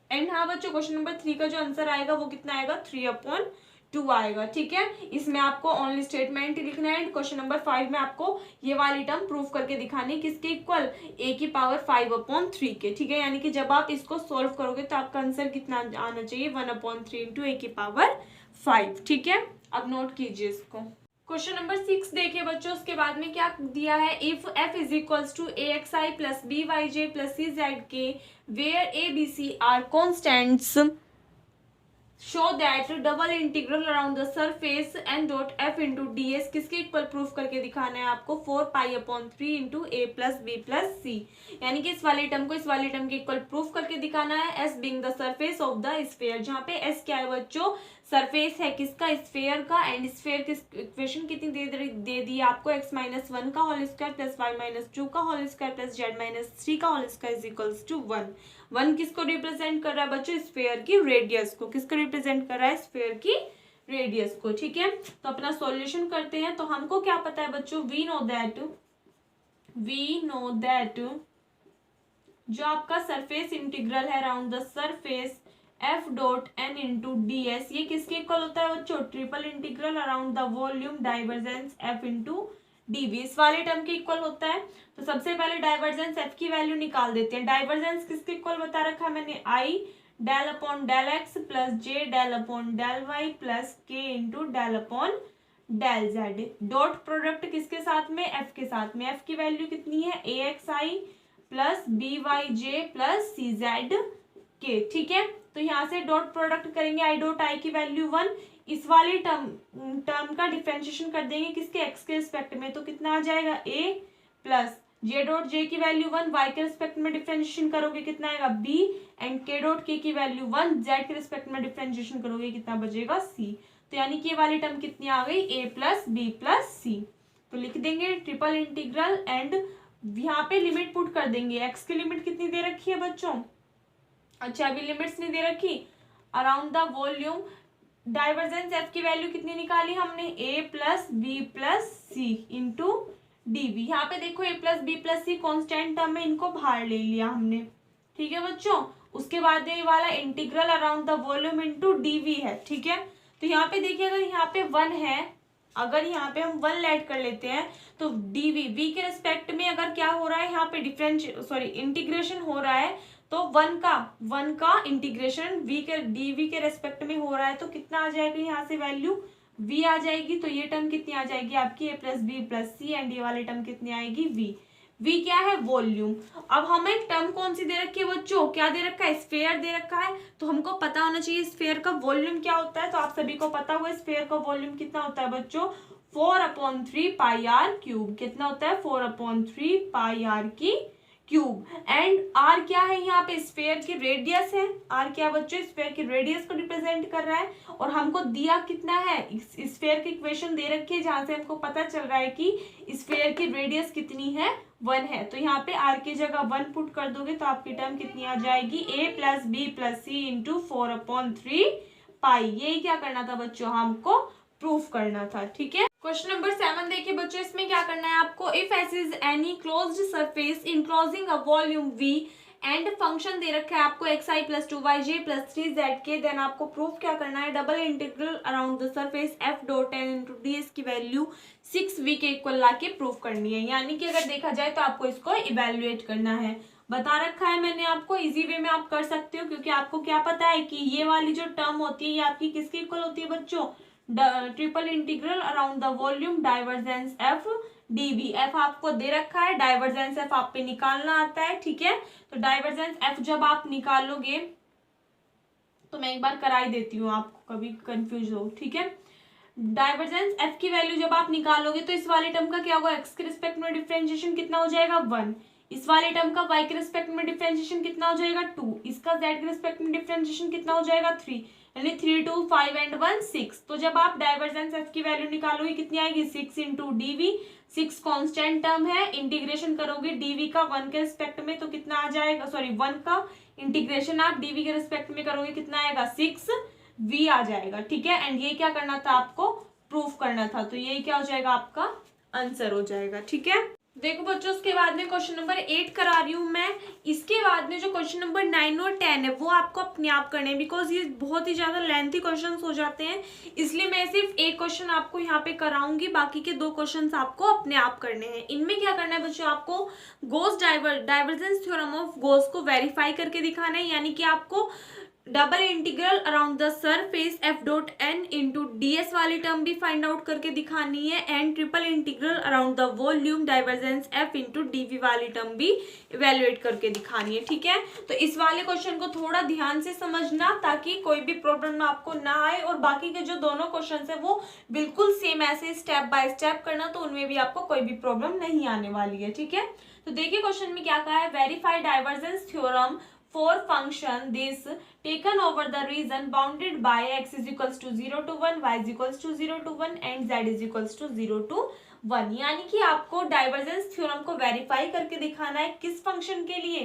एंड हाँ बच्चों, क्वेश्चन नंबर 3 का जो आंसर आएगा वो कितना आएगा 3/2 आएगा, ठीक है। इसमें आपको ओनली स्टेटमेंट लिखना है। क्वेश्चन नंबर 5 में आपको ये वाली टर्म प्रूव करके दिखानी है किसके इक्वल, a की पावर 5/3 के, ठीक है। यानी कि जब आप इसको सोल्व करोगे तो आपका आंसर कितना आना चाहिए 1/3 इंटू a की पावर 5, ठीक है। अब नोट कीजिए इसको। क्वेश्चन नंबर 6 देखिए बच्चों, उसके बाद में क्या दिया है, if f is equals to axi plus byj plus czk where a b c are constants show that double integral around the surface n dot f into D S किसके equal proof करके दिखाना है आपको 4π/3 into a plus b plus c. यानी कि इस वाली term को इस वाली टर्म के इक्वल प्रूफ करके दिखाना है। S being the surface of the sphere, जहाँ पे एस क्या है बच्चों, सरफेस है किसका, स्फीयर का। एंड स्फीयर की इक्वेशन कितनी दे दी आपको, x-1 का होल स्क्वायर प्लस y-2 का होल स्क्वायर प्लस z-3 का whole square is equals to 1। 1 किसको रिप्रेजेंट कर रहा है बच्चों, स्फीयर की रेडियस को। किसको रिप्रेजेंट कर रहा है, स्फीयर की रेडियस को, ठीक है। तो अपना सॉल्यूशन करते हैं। तो हमको क्या पता है बच्चों, वी नो दैट जो आपका सरफेस इंटीग्रल है around the surface F dot N into D s, ये किसके इक्वल होता है बच्चों, triple integral around the volume divergence F into D v, इस वाले टर्म के इक्वल होता है। तो सबसे पहले डाइवर्जेंस एफ की वैल्यू निकाल देते हैं। डाइवर्जेंस किसके इक्वल बता रखा है मैंने, i del upon del x plus j del upon del y plus k into del upon del z. Dot product किसके साथ में, एफ के साथ में। एफ की वैल्यू कितनी है, ए x i plus B Y j plus C Z के, ठीक है। तो यहाँ से डॉट प्रोडक्ट करेंगे, आई डॉट आई की वैल्यू 1, इस वाली टर्म का डिफरेंशिएशन कर देंगे किसके, एक्स के रिस्पेक्ट में, तो कितना आ जाएगा a plus J dot J की वैल्यू 1, वाई के रिस्पेक्ट में डिफरेंशिएशन करोगे कितना आएगा b एंड के डॉट के की वैल्यू 1, जेड के रिस्पेक्ट में डिफरेंशिएशन करोगे कितना बचेगा c। तो यानी कि ये वाली टर्म कितनी आ गई, a प्लस बी प्लस सी। तो लिख देंगे ट्रिपल इंटीग्रल एंड यहाँ पे लिमिट पुट कर देंगे। x की लिमिट कितनी दे रखी है बच्चों, अच्छा अभी लिमिट्स नहीं दे रखी, around the volume divergence F की वैल्यू कितनी निकाली हमने, a plus b plus c into D we. यहाँ पे देखो a plus b plus c constant term है, इनको बाहर ले लिया हमने, ठीक है बच्चों। उसके बाद ये वाला integral around the volume into D v है, ठीक है। तो यहाँ पे देखिए अगर यहाँ पे 1 है, अगर यहाँ पे हम 1 ऐड कर लेते हैं तो डी वी के रिस्पेक्ट में अगर क्या हो रहा है, यहाँ पे इंटीग्रेशन हो रहा है, तो 1 का इंटीग्रेशन वी के रेस्पेक्ट में हो रहा है, तो कितना आ जाएगा यहाँ से वैल्यू v आ जाएगी। तो ये टर्म कितनी आ जाएगी आपकी a plus b plus c and ये वाली टर्म कितनी आएगी v क्या है, वॉल्यूम। अब हमें टर्म कौन सी दे रखी है बच्चों, क्या दे रखा है, स्फीयर दे रखा है। तो हमको पता होना चाहिए स्फीयर का वॉल्यूम क्या होता है। तो आप सभी को पता हुआ स्फीयर का वॉल्यूम कितना होता है बच्चों, 4/3 पाई आर क्यूब। कितना होता है, 4/3 पाई आर की क्यूब। एंड आर क्या है, यहाँ पे स्फीयर की रेडियस है। आर क्या बच्चों, स्फीयर की रेडियस को रिप्रेजेंट कर रहा है। और हमको दिया कितना है, स्फीयर की इक्वेशन दे रखी है जहां से हमको पता चल रहा है कि स्फीयर की रेडियस कितनी है, 1 है। तो यहाँ पे आर की जगह 1 पुट कर दोगे तो आपकी टर्म कितनी आ जाएगी, a plus b plus c into 4/3 pi. यही क्या करना था बच्चों, हमको प्रूफ करना था, ठीक है। क्वेश्चन नंबर 7 देखिए बच्चों, इसमें क्या करना है आपको, if s is any closed surface enclosing a volume v and function दे रखा है आपको xi plus 2yj plus 3zk, then आपको प्रूफ क्या करना है, double integral around the surface f dot n into ds की वैल्यू 6v के इक्वल ला के प्रूफ करनी है। यानी कि अगर देखा जाए तो आपको इसको इवेल्युएट करना है। बता रखा है मैंने आपको, इजी वे में आप कर सकते हो, क्योंकि आपको क्या पता है कि ये वाली जो टर्म होती है ये आपकी किसके इक्वल होती है बच्चों, triple integral around the volume divergence F dv। f आपको दे रखा है, डाइवर्जेंस f आप पे निकालना आता है, ठीक है। तो डाइवर्जेंस f जब आप निकालोगे, तो मैं एक बार करा ही देती हूँ आपको, कभी कंफ्यूज हो, ठीक है। डाइवर्जेंस f की वैल्यू जब आप निकालोगे तो इस वाले टर्म का क्या होगा, x के रिस्पेक्ट में डिफरेंशिएशन कितना हो जाएगा 1, इस वाले टर्म का y के रिस्पेक्ट में डिफरेंशिएशन कितना हो जाएगा 2, इसका z के रिस्पेक्ट में डिफरेंशिएशन कितना हो जाएगा 3, यानी 3 2 5 एंड 1 6। तो जब आप डाइवर्जेंस f की वैल्यू निकालोगे कितनी आएगी 6 इंटू dv, 6 कांस्टेंट टर्म है, इंटीग्रेशन करोगे dv का 1 के रिस्पेक्ट में तो कितना आ जाएगा, सॉरी 1 का इंटीग्रेशन आप dv के रिस्पेक्ट में करोगे कितना आएगा 6v आ जाएगा, ठीक है। एंड ये क्या करना था आपको, प्रूफ करना था, तो ये क्या हो जाएगा आपका आंसर हो जाएगा, ठीक है। देखो बच्चों, उसके बाद में क्वेश्चन नंबर 8 करा रही हूँ मैं। इसके बाद में जो क्वेश्चन नंबर 9 और 10 है वो आपको अपने आप करने हैं, बिकॉज ये बहुत ही ज्यादा लेंथी क्वेश्चन हो जाते हैं, इसलिए मैं सिर्फ एक क्वेश्चन आपको यहाँ पे कराऊंगी, बाकी के 2 क्वेश्चन आपको अपने आप करने हैं। इनमें क्या करना है बच्चों, आपको Gauss divergence theorem of Gauss को वेरीफाई करके दिखाना है, यानी कि आपको double integral around the surface F dot N into D S वाली टर्म भी फाइंड आउट करके दिखानी है, and triple integral around the volume divergence F into D V वाली टर्म भी इवेल्युएट करके दिखानी है, ठीक है। तो इस वाले क्वेश्चन को थोड़ा ध्यान से समझना ताकि कोई भी प्रॉब्लम आपको ना आए, और बाकी के जो दोनों क्वेश्चन है वो बिल्कुल सेम ऐसे स्टेप बाय स्टेप करना, तो उनमें भी आपको कोई भी प्रॉब्लम नहीं आने वाली है, ठीक है। तो देखिए क्वेश्चन में क्या कहा है, verify divergence theorem for function this taken over the region bounded by x is equals to 0 to 1, y is equals to 0 to 1 and z is equals to 0 to 1। यानी कि आपको डाइवर्जेंस थ्योरम को verify करके दिखाना है किस function के लिए,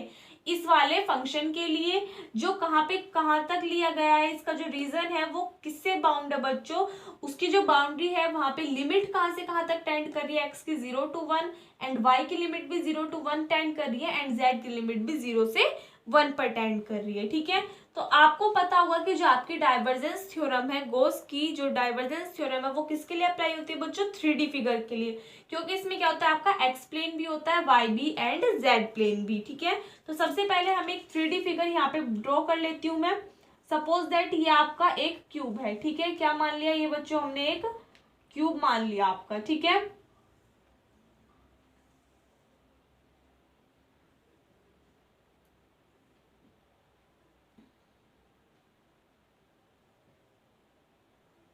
इस वाले फंक्शन के लिए जो कहाँ पे कहाँ तक लिया गया है, इसका जो रीजन है वो किससे बाउंड है बच्चों, उसकी जो बाउंड्री है वहां पे लिमिट कहाँ से कहाँ तक टेंड कर रही है, x की 0 to 1 एंड y की लिमिट भी 0 to 1 टेंड कर रही है, एंड z की लिमिट भी 0 से 1 पर टेंड कर रही है, ठीक है। तो आपको पता होगा कि जो आपकी डाइवर्जेंस थ्योरम है, गॉस की जो डाइवर्जेंस थ्योरम है वो किसके लिए अप्लाई होती है बच्चों, 3D फिगर के लिए, क्योंकि इसमें क्या होता है आपका एक्स प्लेन भी होता है, वाई भी एंड जेड प्लेन भी, ठीक है। तो सबसे पहले हम एक 3D फिगर यहाँ पे ड्रॉ कर लेती हूँ मैं। सपोज दैट ये आपका एक क्यूब है, ठीक है, क्या मान लिया ये बच्चों, हमने एक क्यूब मान लिया आपका, ठीक है।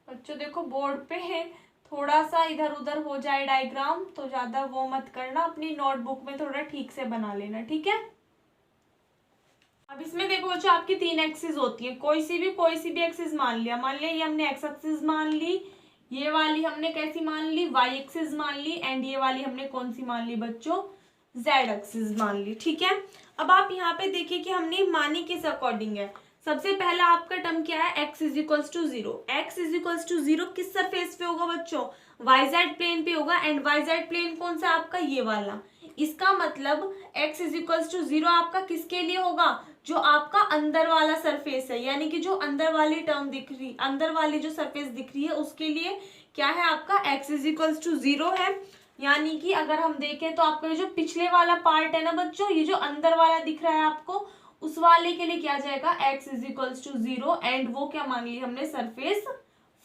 बच्चों देखो बोर्ड पे है, थोड़ा सा इधर उधर हो जाए डायग्राम तो ज्यादा वो मत करना, अपनी नोटबुक में थोड़ा ठीक से बना लेना, ठीक है। अब इसमें देखो बच्चों आपकी 3 एक्सिस होती है, कोई सी भी एक्सिस मान लिया ये हमने एक्स एक्सिस मान ली, ये वाली हमने कैसी मान ली, वाई एक्सिस मान ली, एंड ये वाली हमने कौन सी मान ली बच्चों, जेड एक्सिस मान ली, ठीक है। अब आप यहाँ पे देखिए कि हमने मानी किस अकॉर्डिंग है। सबसे पहला आपका टर्म क्या है, x is equals to 0। x is equals to 0 किस सरफेस पे होगा बच्चों, yz प्लेन पे होगा, एंड yz प्लेन कौन सा आपका, ये वाला। इसका मतलब x इज इक्वल्स टू 0 आपका किसके लिए होगा, जो आपका अंदर वाला सरफेस है, यानी कि जो अंदर वाली टर्म दिख रही, अंदर वाली जो सरफेस दिख रही है उसके लिए क्या है आपका x इज इक्वल्स टू 0 है। यानी कि अगर हम देखें तो आपका जो पिछले वाला पार्ट है ना बच्चों, ये जो अंदर वाला दिख रहा है आपको, उस वाले के लिए क्या जाएगा, x is equals to 0, and वो क्या मान ली हमने, सरफेस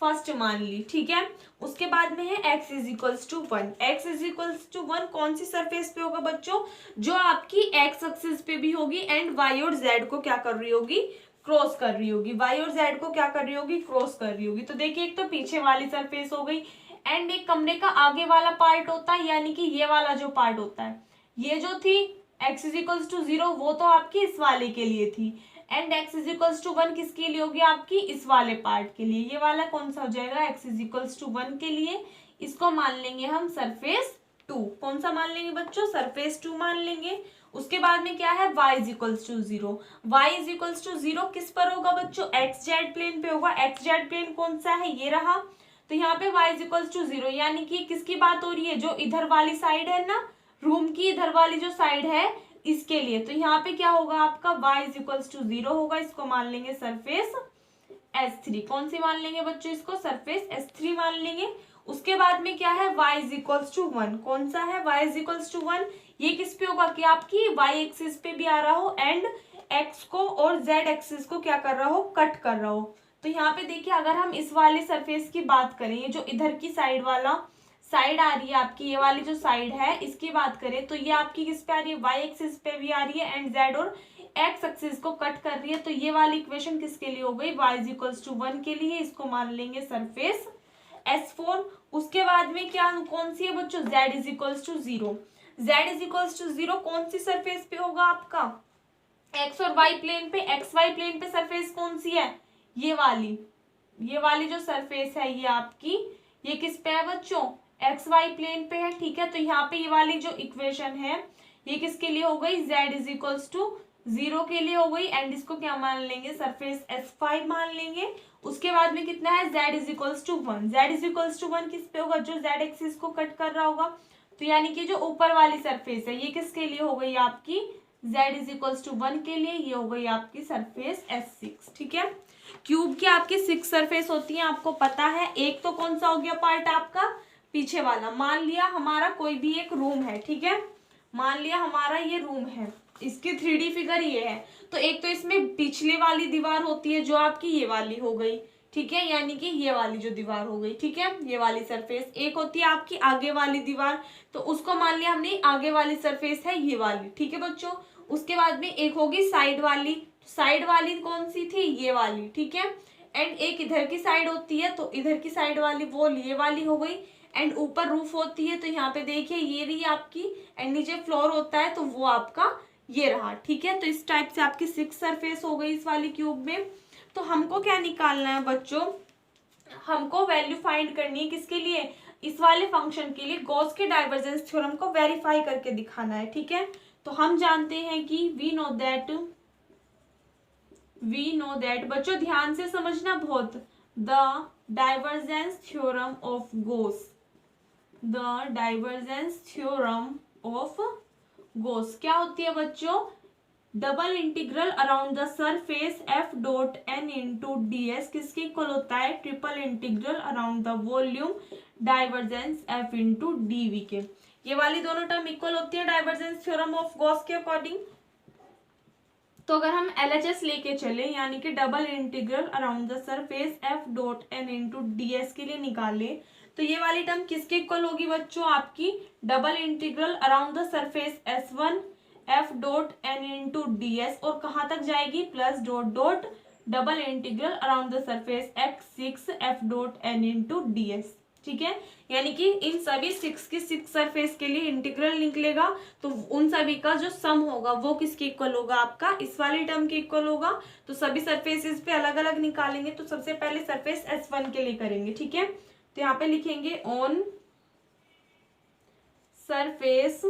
फर्स्ट मान ली, ठीक है। उसके बाद में है x is equals to 1। x is equals to 1 कौन सी सरफेस पे होगा बच्चों, जो आपकी x एक्सिस पे भी होगी एंड y और z को क्या कर रही होगी, क्रॉस कर रही होगी, y और z को क्या कर रही होगी, क्रॉस कर रही होगी। तो देखिए एक तो पीछे वाली सरफेस हो गई, एंड एक कमरे का आगे वाला पार्ट होता है, यानी कि ये वाला जो पार्ट होता है, ये जो थी x इज इक्वल्स टू 0 वो तो आपकी इस वाले के लिए थी, and x is equals to 1 किसके लिए होगी आपकी, इस वाले पार्ट के लिए। ये वाला कौन सा हो जाएगा, x इज इक्वल्स टू 1 के लिए, इसको मान लेंगे हम सरफेस 2। कौन सा मान लेंगे बच्चों, सरफेस 2 मान लेंगे। उसके बाद में क्या है, y is equals to 0। y is equals to 0 किस पर होगा बच्चों, एक्स जेड प्लेन पे होगा। एक्स जेड प्लेन कौन सा है, ये रहा। तो यहाँ पे y इज इक्वल्स टू 0, यानी कि किसकी बात हो रही है, जो इधर वाली साइड है ना, रूम की इधर वाली जो साइड है इसके लिए। तो यहाँ पे क्या होगा आपका, y इज इक्वल्स टू 0 होगा, इसको मान लेंगे सरफेस S3। कौन सी मान लेंगे बच्चों, इसको सरफेस S3 मान लेंगे। उसके बाद में क्या है, y इज इक्वल्स टू 1। कौन सा है, y इज इक्वल्स टू 1, ये किस पे होगा कि आपकी y एक्सिस पे भी आ रहा हो, एंड x को और z एक्सिस को क्या कर रहा हो, कट कर रहा हो। तो यहाँ पे देखिए अगर हम इस वाले सरफेस की बात करें, ये जो इधर की साइड वाला साइड आ रही है आपकी, ये वाली जो साइड है इसकी बात करें तो ये आपकी किस पे आ रही है, वाई एक्सिस पे भी आ रही है एंड जेड और एक्स एक्सिस को कट कर रही है। तो ये वाली इक्वेशन किसके लिए हो गई, y इज इक्वल्स टू 1 के लिए, इसको मान लेंगे सरफेस S4। उसके बाद में क्या कौन सी है बच्चों, z is equals to 0। z is equals to 0 कौन सी सरफेस पे होगा आपका, x और y प्लेन पे। एक्स वाई प्लेन पे सरफेस कौन सी है, ये वाली जो सरफेस है ये आपकी, ये किस पे है बच्चों, एक्स वाई प्लेन पे है। ठीक है, तो यहाँ पे ये वाली जो इक्वेशन है ये किसके लिए हो गई, z इज इक्वल्स टू 0 के लिए हो गई एंड इसको क्या मान लेंगे, सरफेस S5 मान लेंगे। उसके बाद में कितना है, z is equals to 1। z is equals to 1 किस पे होगा, जो z एक्सिस को कट कर रहा होगा। तो यानी कि जो ऊपर वाली सरफेस है ये किसके लिए हो गई आपकी, z इज इक्वल्स टू 1 के लिए, ये हो गई आपकी सरफेस S6। ठीक है, क्यूब की आपकी 6 सरफेस होती है आपको पता है। एक तो कौन सा हो गया पार्ट आपका, पीछे वाला। मान लिया हमारा कोई भी एक रूम है, ठीक है, मान लिया हमारा ये रूम है, इसकी 3D फिगर ये है। तो एक तो इसमें पिछले वाली दीवार होती है जो आपकी ये वाली हो गई, ठीक है, यानी कि ये वाली जो दीवार हो गई, ठीक है, ये वाली सरफेस। एक होती है आपकी आगे वाली दीवार, तो उसको मान लिया हमने आगे वाली सरफेस है ये वाली, ठीक है बच्चों। उसके बाद में एक होगी साइड वाली, साइड वाली कौन सी थी, ये वाली, ठीक है। एंड एक इधर की साइड होती है, तो इधर की साइड वाली वो ये वाली हो गई। एंड ऊपर रूफ होती है, तो यहाँ पे देखिए ये रही आपकी, एंड नीचे फ्लोर होता है तो वो आपका ये रहा, ठीक है। तो इस टाइप से आपकी 6 सरफेस हो गई इस वाली क्यूब में। तो हमको क्या निकालना है बच्चों, हमको वैल्यू फाइंड करनी है किसके लिए, इस वाले फंक्शन के लिए। गॉस के डाइवर्जेंस थ्योरम को वेरीफाई करके दिखाना है, ठीक है। तो हम जानते हैं कि वी नो दैट बच्चों ध्यान से समझना बहुत, the divergence theorem of Gauss, the divergence theorem of Gauss क्या होती है बच्चों, double integral around the surface F dot N into D S किसके इक्वल होता है, triple integral around the volume divergence F into D V के। ये वाली दोनों टर्म इक्वल होती है डाइवर्जेंस थ्योरम ऑफ गॉस के अकॉर्डिंग। तो अगर हम LHS लेके चले यानी कि double integral around the surface F dot N into D S के लिए निकाले, तो ये वाली टर्म किसके इक्वल होगी बच्चों, आपकी double integral around the surface S1 F dot N into D S, और कहाँ तक जाएगी, plus dot dot double integral around the surface X6 F dot N into D S, ठीक है। यानी कि इन सभी 6 की 6 सरफेस के लिए इंटीग्रल निकलेगा, तो उन सभी का जो सम होगा वो किसके इक्वल होगा, आपका इस वाली टर्म के इक्वल होगा। तो सभी सरफेसेस पे अलग अलग निकालेंगे, तो सबसे पहले सरफेस S1 के लिए करेंगे, ठीक है। तो यहाँ पे लिखेंगे ऑन सरफेस,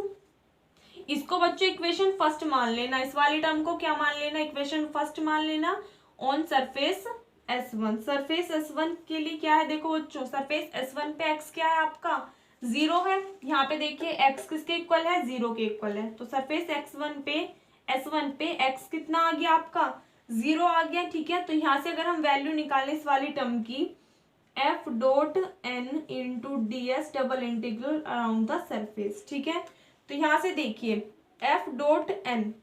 इसको बच्चों इक्वेशन फर्स्ट मान लेना, इस वाली टर्म को क्या मान लेना, इक्वेशन फर्स्ट मान लेना, on surface S1। Surface S1 के लिए क्या है, देखो बच्चों सरफेस S1 पे x क्या है आपका, 0 है। यहाँ पे देखिए x किसके इक्वल है, 0 के इक्वल है। तो सरफेस S1 पे x कितना आ गया आपका, 0 आ गया, ठीक है। तो यहाँ से अगर हम वैल्यू निकालें इस वाली टर्म की, F dot N into D S double integral around the surface, ठीक है। तो यहाँ से देखिए एफ डॉट एन,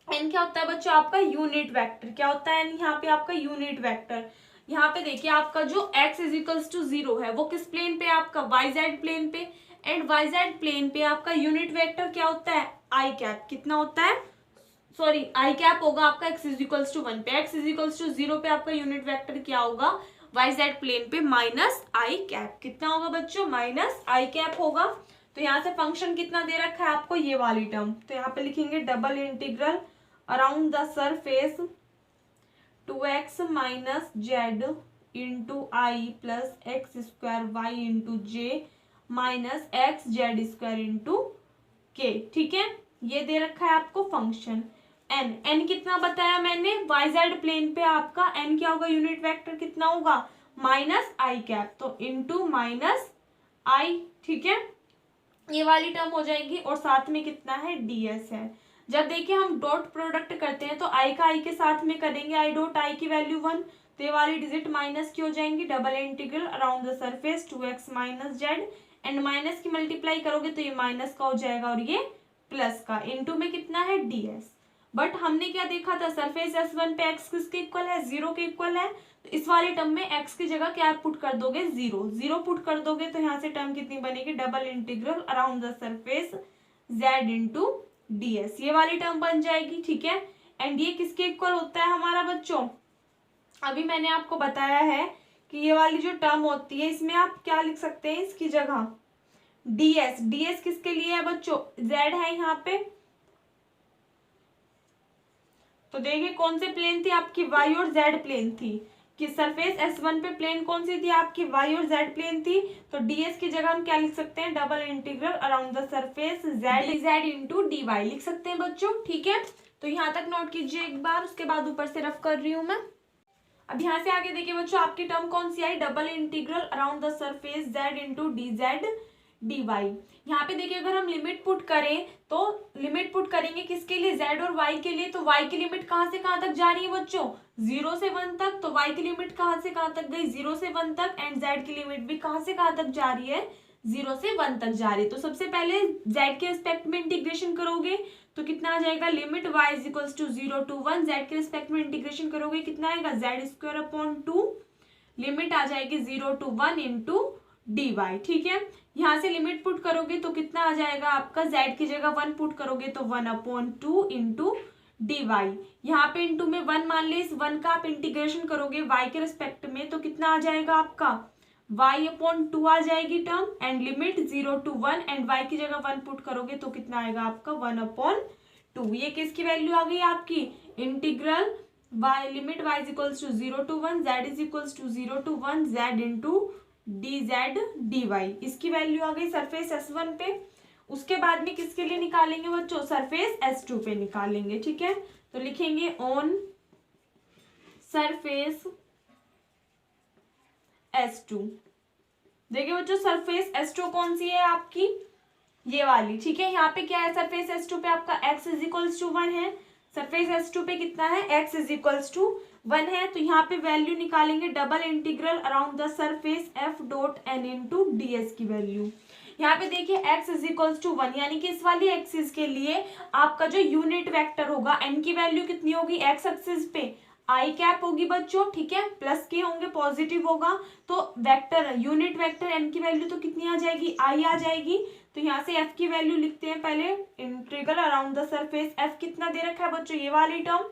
एन क्या होता है बच्चों, आपका यूनिट वेक्टर। क्या होता है एन, यहाँ पे आपका यूनिट वेक्टर। यहाँ पे देखिए आपका जो x इज इक्वल्स टू 0 है वो किस प्लेन पे, आपका YZ प्लेन पे। एंड YZ प्लेन पे आपका यूनिट वेक्टर क्या होता है, आई कैप। कितना होता है, सॉरी आई कैप होगा आपका x इज इक्वल्स टू 1 पे, x इज इक्वल्स टू 0 पे आपका यूनिट वेक्टर क्या होगा, YZ प्लेन पे माइनस आई कैप। कितना होगा बच्चों, माइनस आई कैप होगा। तो यहाँ से फंक्शन कितना दे रखा है आपको, ये वाली टर्म। तो यहाँ पे लिखेंगे double integral around the surface 2x minus Z into I plus x square Y into J minus x Z square into K, ठीक है। ये दे रखा है आपको फंक्शन। n कितना बताया मैंने, YZ प्लेन पे आपका n क्या होगा, यूनिट वेक्टर कितना होगा, माइनस आई कैप, तो इंटू माइनस आई, ठीक है। ये वाली टर्म हो जाएगी और साथ में कितना है, ds है। जब देखिए हम डॉट प्रोडक्ट करते हैं तो i का i के साथ में करेंगे, i डॉट i की वैल्यू 1, तो ये वाली डिजिट माइनस की हो जाएंगी। Double integral around the surface 2x minus Z, and minus की मल्टीप्लाई करोगे तो ये माइनस का हो जाएगा और ये प्लस का, इंटू में कितना है, ds। बट हमने क्या देखा था, सरफेस S1 पे x किसके इक्वल है, 0 के इक्वल है। तो इस वाले टर्म में x की जगह क्या पुट कर दोगे, 0 0 पुट कर दोगे तो यहाँ से टर्म कितनी बनेगी, double integral around the surface z into ds, ये वाली टर्म बन जाएगी। ठीक है, एंड ये किसके इक्वल होता है हमारा बच्चों, अभी मैंने आपको बताया है कि ये वाली जो टर्म होती है इसमें आप क्या लिख सकते हैं, इसकी जगह ds, ds किसके लिए है बच्चों, z है यहाँ पे। तो देखिए कौन से प्लेन थी आपकी, y और z प्लेन थी, कि सरफेस S1 पे प्लेन कौन सी थी आपकी, y और z प्लेन थी। तो ds की जगह हम क्या लिख सकते हैं, double integral around the surface z into dy लिख सकते हैं बच्चों। ठीक है, तो यहाँ तक नोट कीजिए एक बार, उसके बाद ऊपर से रफ कर रही हूँ मैं। अब यहाँ से आगे देखिए बच्चों, आपकी टर्म कौन सी आई, double integral around the surface z into dz dy। यहाँ पे देखिए अगर हम लिमिट पुट करें तो लिमिट पुट करेंगे किसके लिए, z और y के लिए। तो y की लिमिट कहाँ से कहाँ तक जा रही है बच्चों, 0 से 1 तक। तो y की लिमिट कहाँ से कहाँ तक गई, 0 से 1 तक। एंड z की लिमिट भी कहाँ से कहाँ तक जा रही है, 0 से 1 तक जा रही है। तो सबसे पहले z के रिस्पेक्ट में इंटीग्रेशन करोगे तो कितना आ जाएगा, limit y is equals to 0 to 1, z के रिस्पेक्ट में इंटीग्रेशन करोगे कितना आएगा, z स्क्वायर अपॉन 2, लिमिट आ जाएगी 0 to 1 इंटू dy। ठीक है, यहाँ से लिमिट पुट करोगे तो कितना आ जाएगा आपका, z की जगह 1 पुट करोगे तो 1 अपॉन 2 इंटू dy। यहाँ पे इंटू में 1 मान ले, इस 1 का आप इंटीग्रेशन करोगे y के रिस्पेक्ट में तो कितना आ जाएगा आपका, y अपॉन 2 आ जाएगी term. And limit 0 to 1 and y की जगह 1 पुट करोगे तो कितना आएगा आपका, 1 अपॉन 2। ये किसकी वैल्यू आ गई आपकी, integral y limit y is equals to 0 to 1, z is equals to 0 to 1, z into dz dy, इसकी वैल्यू आ गई सरफेस S1 पे। उसके बाद में किसके लिए निकालेंगे बच्चों, सरफेस S2 पे निकालेंगे। ठीक है, तो लिखेंगे ऑन सरफेस S2। देखिए बच्चों सरफेस S2 कौन सी है आपकी, ये वाली। ठीक है, यहाँ पे क्या है, सरफेस S2 पे आपका x इज इक्वल्स टू 1 है, सरफेस S2 पे कितना है, x इज इक्वल्स टू 1 है। तो यहाँ पे वैल्यू निकालेंगे double integral around the surface f dot n into ds की वैल्यू। यहाँ पे देखिए x इज इक्वल्स टू 1, यानी कि इस वाली एक्सिस के लिए आपका जो यूनिट वेक्टर होगा n की वैल्यू कितनी होगी, x एक्सिस पे आई कैप होगी बच्चों। ठीक है, प्लस के होंगे, पॉजिटिव होगा। तो वेक्टर यूनिट वेक्टर एन की वैल्यू तो कितनी आ जाएगी, आई आ जाएगी। तो यहाँ से एफ की वैल्यू लिखते हैं पहले, integral around the surface F कितना दे रखा है बच्चों, ये वाली टर्म।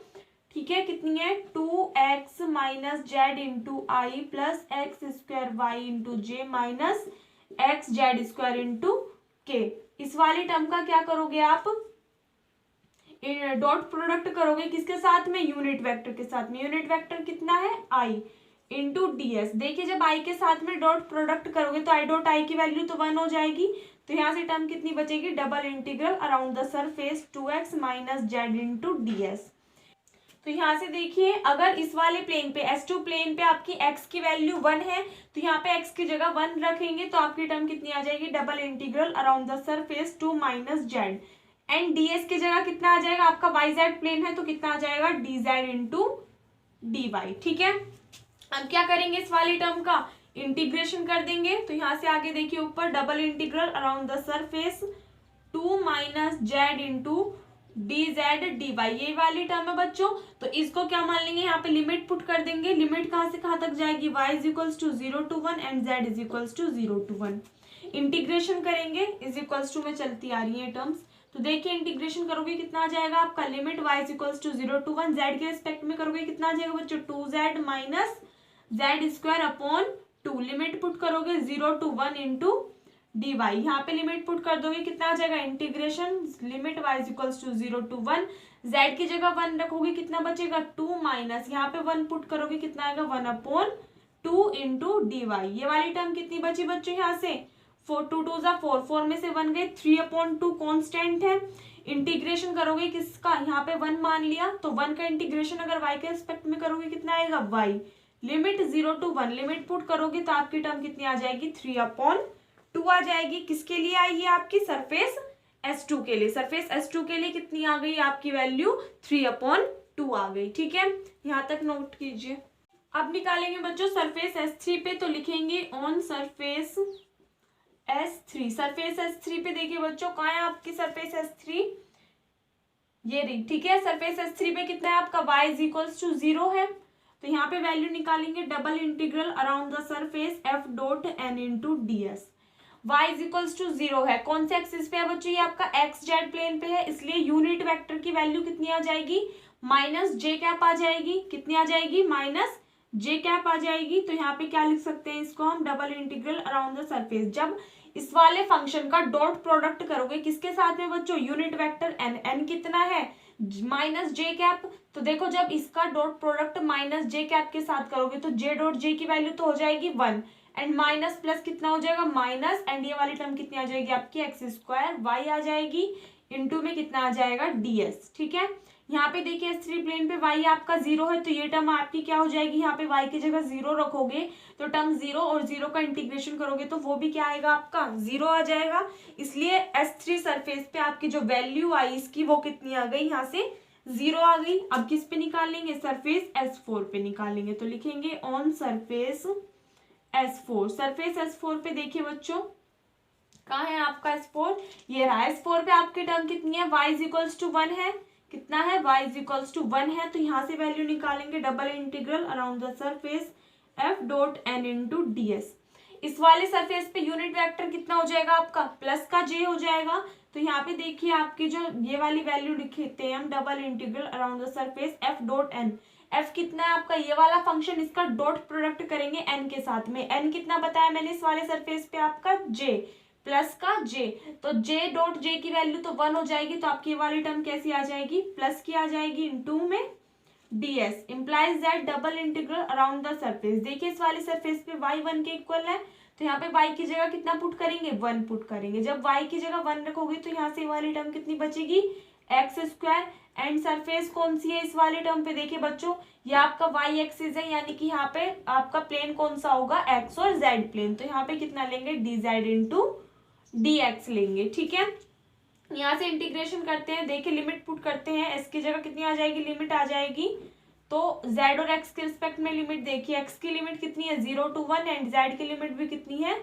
ठीक है, कितनी है, 2x माइनस जेड इंटू आई plus x square Y into जे minus x Z square into k. इस वाली टर्म का क्या करोगे आप, डॉट प्रोडक्ट करोगे किसके साथ में, यूनिट वेक्टर के साथ में। यूनिट वेक्टर कितना है, आई इंटू ds। देखिए जब आई के साथ में डॉट प्रोडक्ट करोगे तो आई डॉट आई की वैल्यू तो 1 हो जाएगी। तो यहाँ से टर्म कितनी बचेगी, double integral around the surface 2x minus Z into ds। तो यहाँ से देखिए अगर इस वाले प्लेन पे S2 प्लेन पे आपकी x की वैल्यू 1 है तो यहाँ पे x की जगह 1 रखेंगे तो आपकी टर्म कितनी आ जाएगी, double integral around the surface 2 minus Z. And ds की जगह कितना आ जाएगा, आपका yz प्लेन है तो कितना आ जाएगा, dz इंटू dy। ठीक है, अब क्या करेंगे, इस वाली टर्म का इंटीग्रेशन कर देंगे। तो यहाँ से आगे देखिए ऊपर double integral around the surface 2 minus Z into dz dy, ये वाली टर्म है बच्चों। तो इसको क्या मान लेंगे, यहाँ पे लिमिट पुट कर देंगे। लिमिट कहाँ से कहाँ तक जाएगी, y is equals to 0 to 1 and z is equals to 0 to 1। Integration करेंगे, इज इक्वल्स टू में चलती आ रही है टर्म्स। तो देखिए इंटीग्रेशन करोगे कितना आ जाएगा आपका, limit y is equals to 0 to 1, z के रिस्पेक्ट में करोगे कितना आ जाएगा बच्चों, 2z minus Z square upon 2। Limit put करोगे 0 to 1 इंटू dy। यहाँ पे लिमिट पुट कर दोगे कितना आ जाएगा, integration limit y is equals to 0 to 1, z की जगह 1 रखोगे कितना बचेगा, 2 माइनस यहाँ पे 1 पुट करोगे कितना आएगा, 1 अपॉन 2 इंटू dy। ये वाली टर्म कितनी बची बच्चों, यहाँ से 4 2 2 जा 4, 4 में से 1 गए, 3 अपॉन 2 कॉन्स्टेंट है। इंटीग्रेशन करोगे किसका, यहाँ पे 1 मान लिया तो 1 का इंटीग्रेशन अगर y के रिस्पेक्ट में करोगे कितना आएगा, y। Limit 0 to 1, limit put करोगे तो आपकी टर्म कितनी आ जाएगी, 3 अपॉन 2 आ जाएगी। किसके लिए आई है आपकी, सरफेस S2 के लिए। सरफेस S2 के लिए कितनी आ गई आपकी वैल्यू, 3 अपॉन 2 आ गई। ठीक है, यहाँ तक नोट कीजिए। अब निकालेंगे बच्चों सरफेस S3 पे, तो लिखेंगे on surface S3। Surface S3 पे देखिए बच्चों कहाँ है आपकी सरफेस S3, ये रही। ठीक है, सरफेस S3 पे कितना है आपका, y इज इक्वल्स टू 0 है, तो यहाँ पे वैल्यू निकालेंगे double integral around the surface F dot N into D S. y is equals to 0 है, कौन से एक्सिस पे है बच्चों, ये आपका एक्स जेड प्लेन पे है, इसलिए यूनिट वेक्टर की वैल्यू कितनी आ जाएगी, माइनस जे कैप आ जाएगी। कितनी आ जाएगी, माइनस जे कैप आ जाएगी। तो यहाँ पे क्या लिख सकते हैं इसको हम, double integral around the surface. जब इस वाले फंक्शन का डॉट प्रोडक्ट करोगे किसके साथ में बच्चों, यूनिट वेक्टर एन, एन कितना है माइनस जे कैप। तो देखो जब इसका डॉट प्रोडक्ट माइनस जे कैप के साथ करोगे तो जे डॉट जे की वैल्यू तो हो जाएगी 1 एंड माइनस प्लस कितना हो जाएगा, माइनस, एंड ये वाली टर्म कितनी आ जाएगी आपकी एक्स स्क्वायर वाई आ जाएगी, इनटू में कितना आ जाएगा ds। ठीक है, यहाँ पे देखिए S3 प्लेन पे y आपका 0 है, तो ये टर्म आपकी क्या हो जाएगी, यहाँ पे y की जगह 0 रखोगे तो टर्म 0 और 0 का इंटीग्रेशन करोगे तो वो भी क्या आएगा आपका 0 आ जाएगा। इसलिए S3 सरफेस पे आपकी जो वैल्यू आई इसकी वो कितनी आ गई, यहाँ से 0 आ गई। अब किस पे निकालेंगे, सरफेस S4 पे निकालेंगे। तो लिखेंगे on surface S4। Surface S4 पे देखिए बच्चों कहाँ है आपका S4, ये रहा। S4 पे आपकी टर्म कितनी है, y इज इक्वल्स टू 1 है, कितना है, y इज इक्वल्स टू 1 है। तो यहाँ से वैल्यू निकालेंगे double integral around the surface f dot n into D S. इस वाले सरफेस पे यूनिट वेक्टर कितना हो जाएगा आपका, प्लस का j हो जाएगा। तो यहाँ पे देखिए आपकी जो ये वाली वैल्यू लिखते हैं हम, double integral around the surface f dot n। f कितना है आपका, ये वाला फंक्शन, इसका डॉट प्रोडक्ट करेंगे n के साथ में। n कितना बताया मैंने इस वाले सरफेस पे आपका j, प्लस का j, तो j डॉट j की वैल्यू तो 1 हो जाएगी। तो आपकी ये वाली टर्म कैसी आ जाएगी, प्लस की आ जाएगी इनटू में ds implies that double integral around the surface. देखिए इस वाले सरफेस पे y 1 के इक्वल है, तो यहाँ पे y की जगह कितना पुट करेंगे, 1 पुट करेंगे। जब y की जगह 1 रखोगे तो यहाँ से वाली टर्म कितनी बचेगी, एक्स स्क्वायर। एंड सरफेस कौन सी है इस वाले टर्म पे, देखिए बच्चों ये आपका y एक्सिस है, यानी कि यहाँ पे आपका प्लेन कौन सा होगा, x और z प्लेन। तो यहाँ पे कितना लेंगे, dz इंटू dx लेंगे। ठीक है, यहाँ से इंटीग्रेशन करते हैं, देखिए लिमिट पुट करते हैं, s की जगह कितनी आ जाएगी, लिमिट आ जाएगी। तो z और x के रिस्पेक्ट में लिमिट देखिए, x की लिमिट कितनी है 0 to 1 एंड z की लिमिट भी कितनी है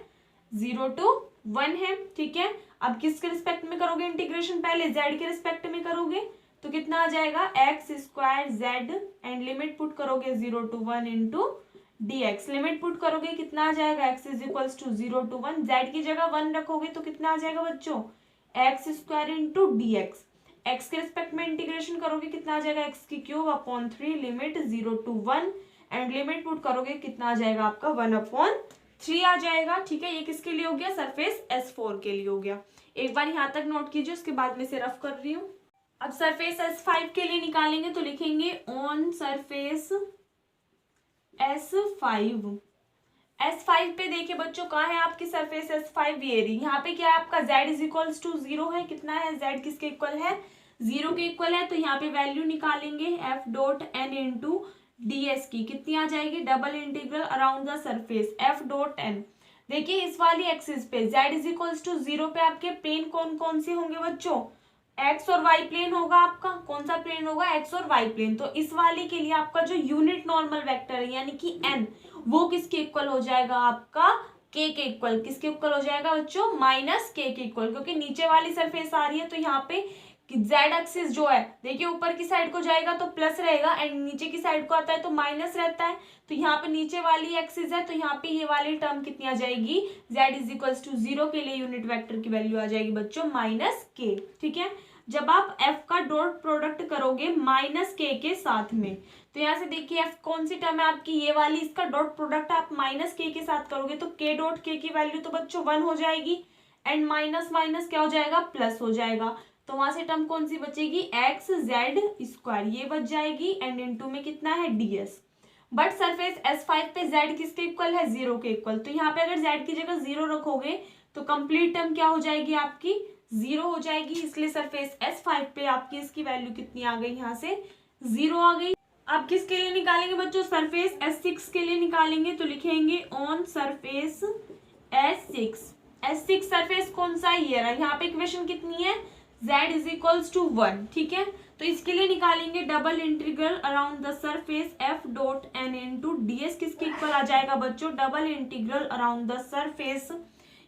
0 to 1 है। ठीक है, अब किसके रिस्पेक्ट में करोगे इंटीग्रेशन, पहले z के रिस्पेक्ट में करोगे तो कितना आ जाएगा X square z and limit put करोगे 0 to 1 into dx। Limit put करोगे कितना आ जाएगा, x is equals to 0 to 1, z की जगह 1 रखोगे तो कितना आ जाएगा बच्चों, x square into dx। x के रिस्पेक्ट में इंटीग्रेशन करोगे कितना आ जाएगा, x की cube upon 3 limit 0 to 1 and limit put करोगे कितना आ जाएगा आपका 1/3 आ जाएगा। ठीक है, ये किसके लिए हो गया, सरफेस S4 के लिए हो गया। एक बार यहाँ तक नोट कीजिए, उसके बाद में से रफ कर रही हूँ। अब सरफेस S5 के लिए निकालेंगे तो लिखेंगे ऑन सरफेस S5। S5 पे देखिए बच्चों कहाँ है आपकी सरफेस S5, ये रही। यहाँ पे क्या है आपका z इज इक्वल्स टू 0 है, कितना है, z किसके इक्वल है, 0 के इक्वल है। तो यहाँ पे वैल्यू निकालेंगे f dot n into ds की, कितनी आ जाएगी, double integral around the surface f dot n। देखिए इस वाली एक्सिस पे z इज इक्वल्स टू 0 पे आपके प्लेन कौन कौन से होंगे बच्चों, एक्स और वाई प्लेन होगा आपका, कौन सा प्लेन होगा, एक्स और वाई प्लेन। तो इस वाले के लिए आपका जो यूनिट नॉर्मल वेक्टर है यानी कि n, वो किसके इक्वल हो जाएगा आपका, k के इक्वल। किसके इक्वल हो जाएगा बच्चों, माइनस k के इक्वल, क्योंकि नीचे वाली सरफेस आ रही है तो यहाँ पे z एक्सिस जो है देखिए ऊपर की साइड को जाएगा तो प्लस रहेगा एंड नीचे की साइड को आता है तो माइनस रहता है। तो यहाँ पे नीचे वाली एक्सिस है तो यहाँ पे ये वाली टर्म कितनी आ जाएगी, z इज इक्वल्स टू 0 के लिए यूनिट वेक्टर की वैल्यू आ जाएगी बच्चों माइनस k। ठीक है, जब आप f का डॉट प्रोडक्ट करोगे माइनस k के साथ में, तो यहाँ से देखिए f कौन सी टर्म है आपकी, ये वाली, इसका डॉट प्रोडक्ट आप माइनस k के साथ करोगे तो k डॉट k की वैल्यू तो बच्चों 1 हो जाएगी एंड माइनस माइनस क्या हो जाएगा, प्लस हो जाएगा। तो वहां से टर्म कौन सी बचेगी, एक्स जेड स्क्वायर, ये बच जाएगी एंड इनटू में कितना है ds। बट सरफेस S5 पे z किसके इक्वल है, 0 के इक्वल। तो यहाँ पे अगर z की जगह 0 रखोगे तो कंप्लीट टर्म क्या हो जाएगी आपकी, 0 हो जाएगी। इसलिए सरफेस S5 पे आपकी इसकी वैल्यू कितनी आ गई, यहाँ से 0 आ गई। अब किसके लिए निकालेंगे बच्चों, सरफेस S6 के लिए निकालेंगे तो लिखेंगे on surface S6। S6 surface कौन सा है, ये रहा। यहाँ पे इक्वेशन कितनी है, z इज इक्वल्स टू 1। ठीक है, तो इसके लिए निकालेंगे double integral around the surface f dot n into ds। किसके इक्वल आ जाएगा बच्चों, double integral around the surface,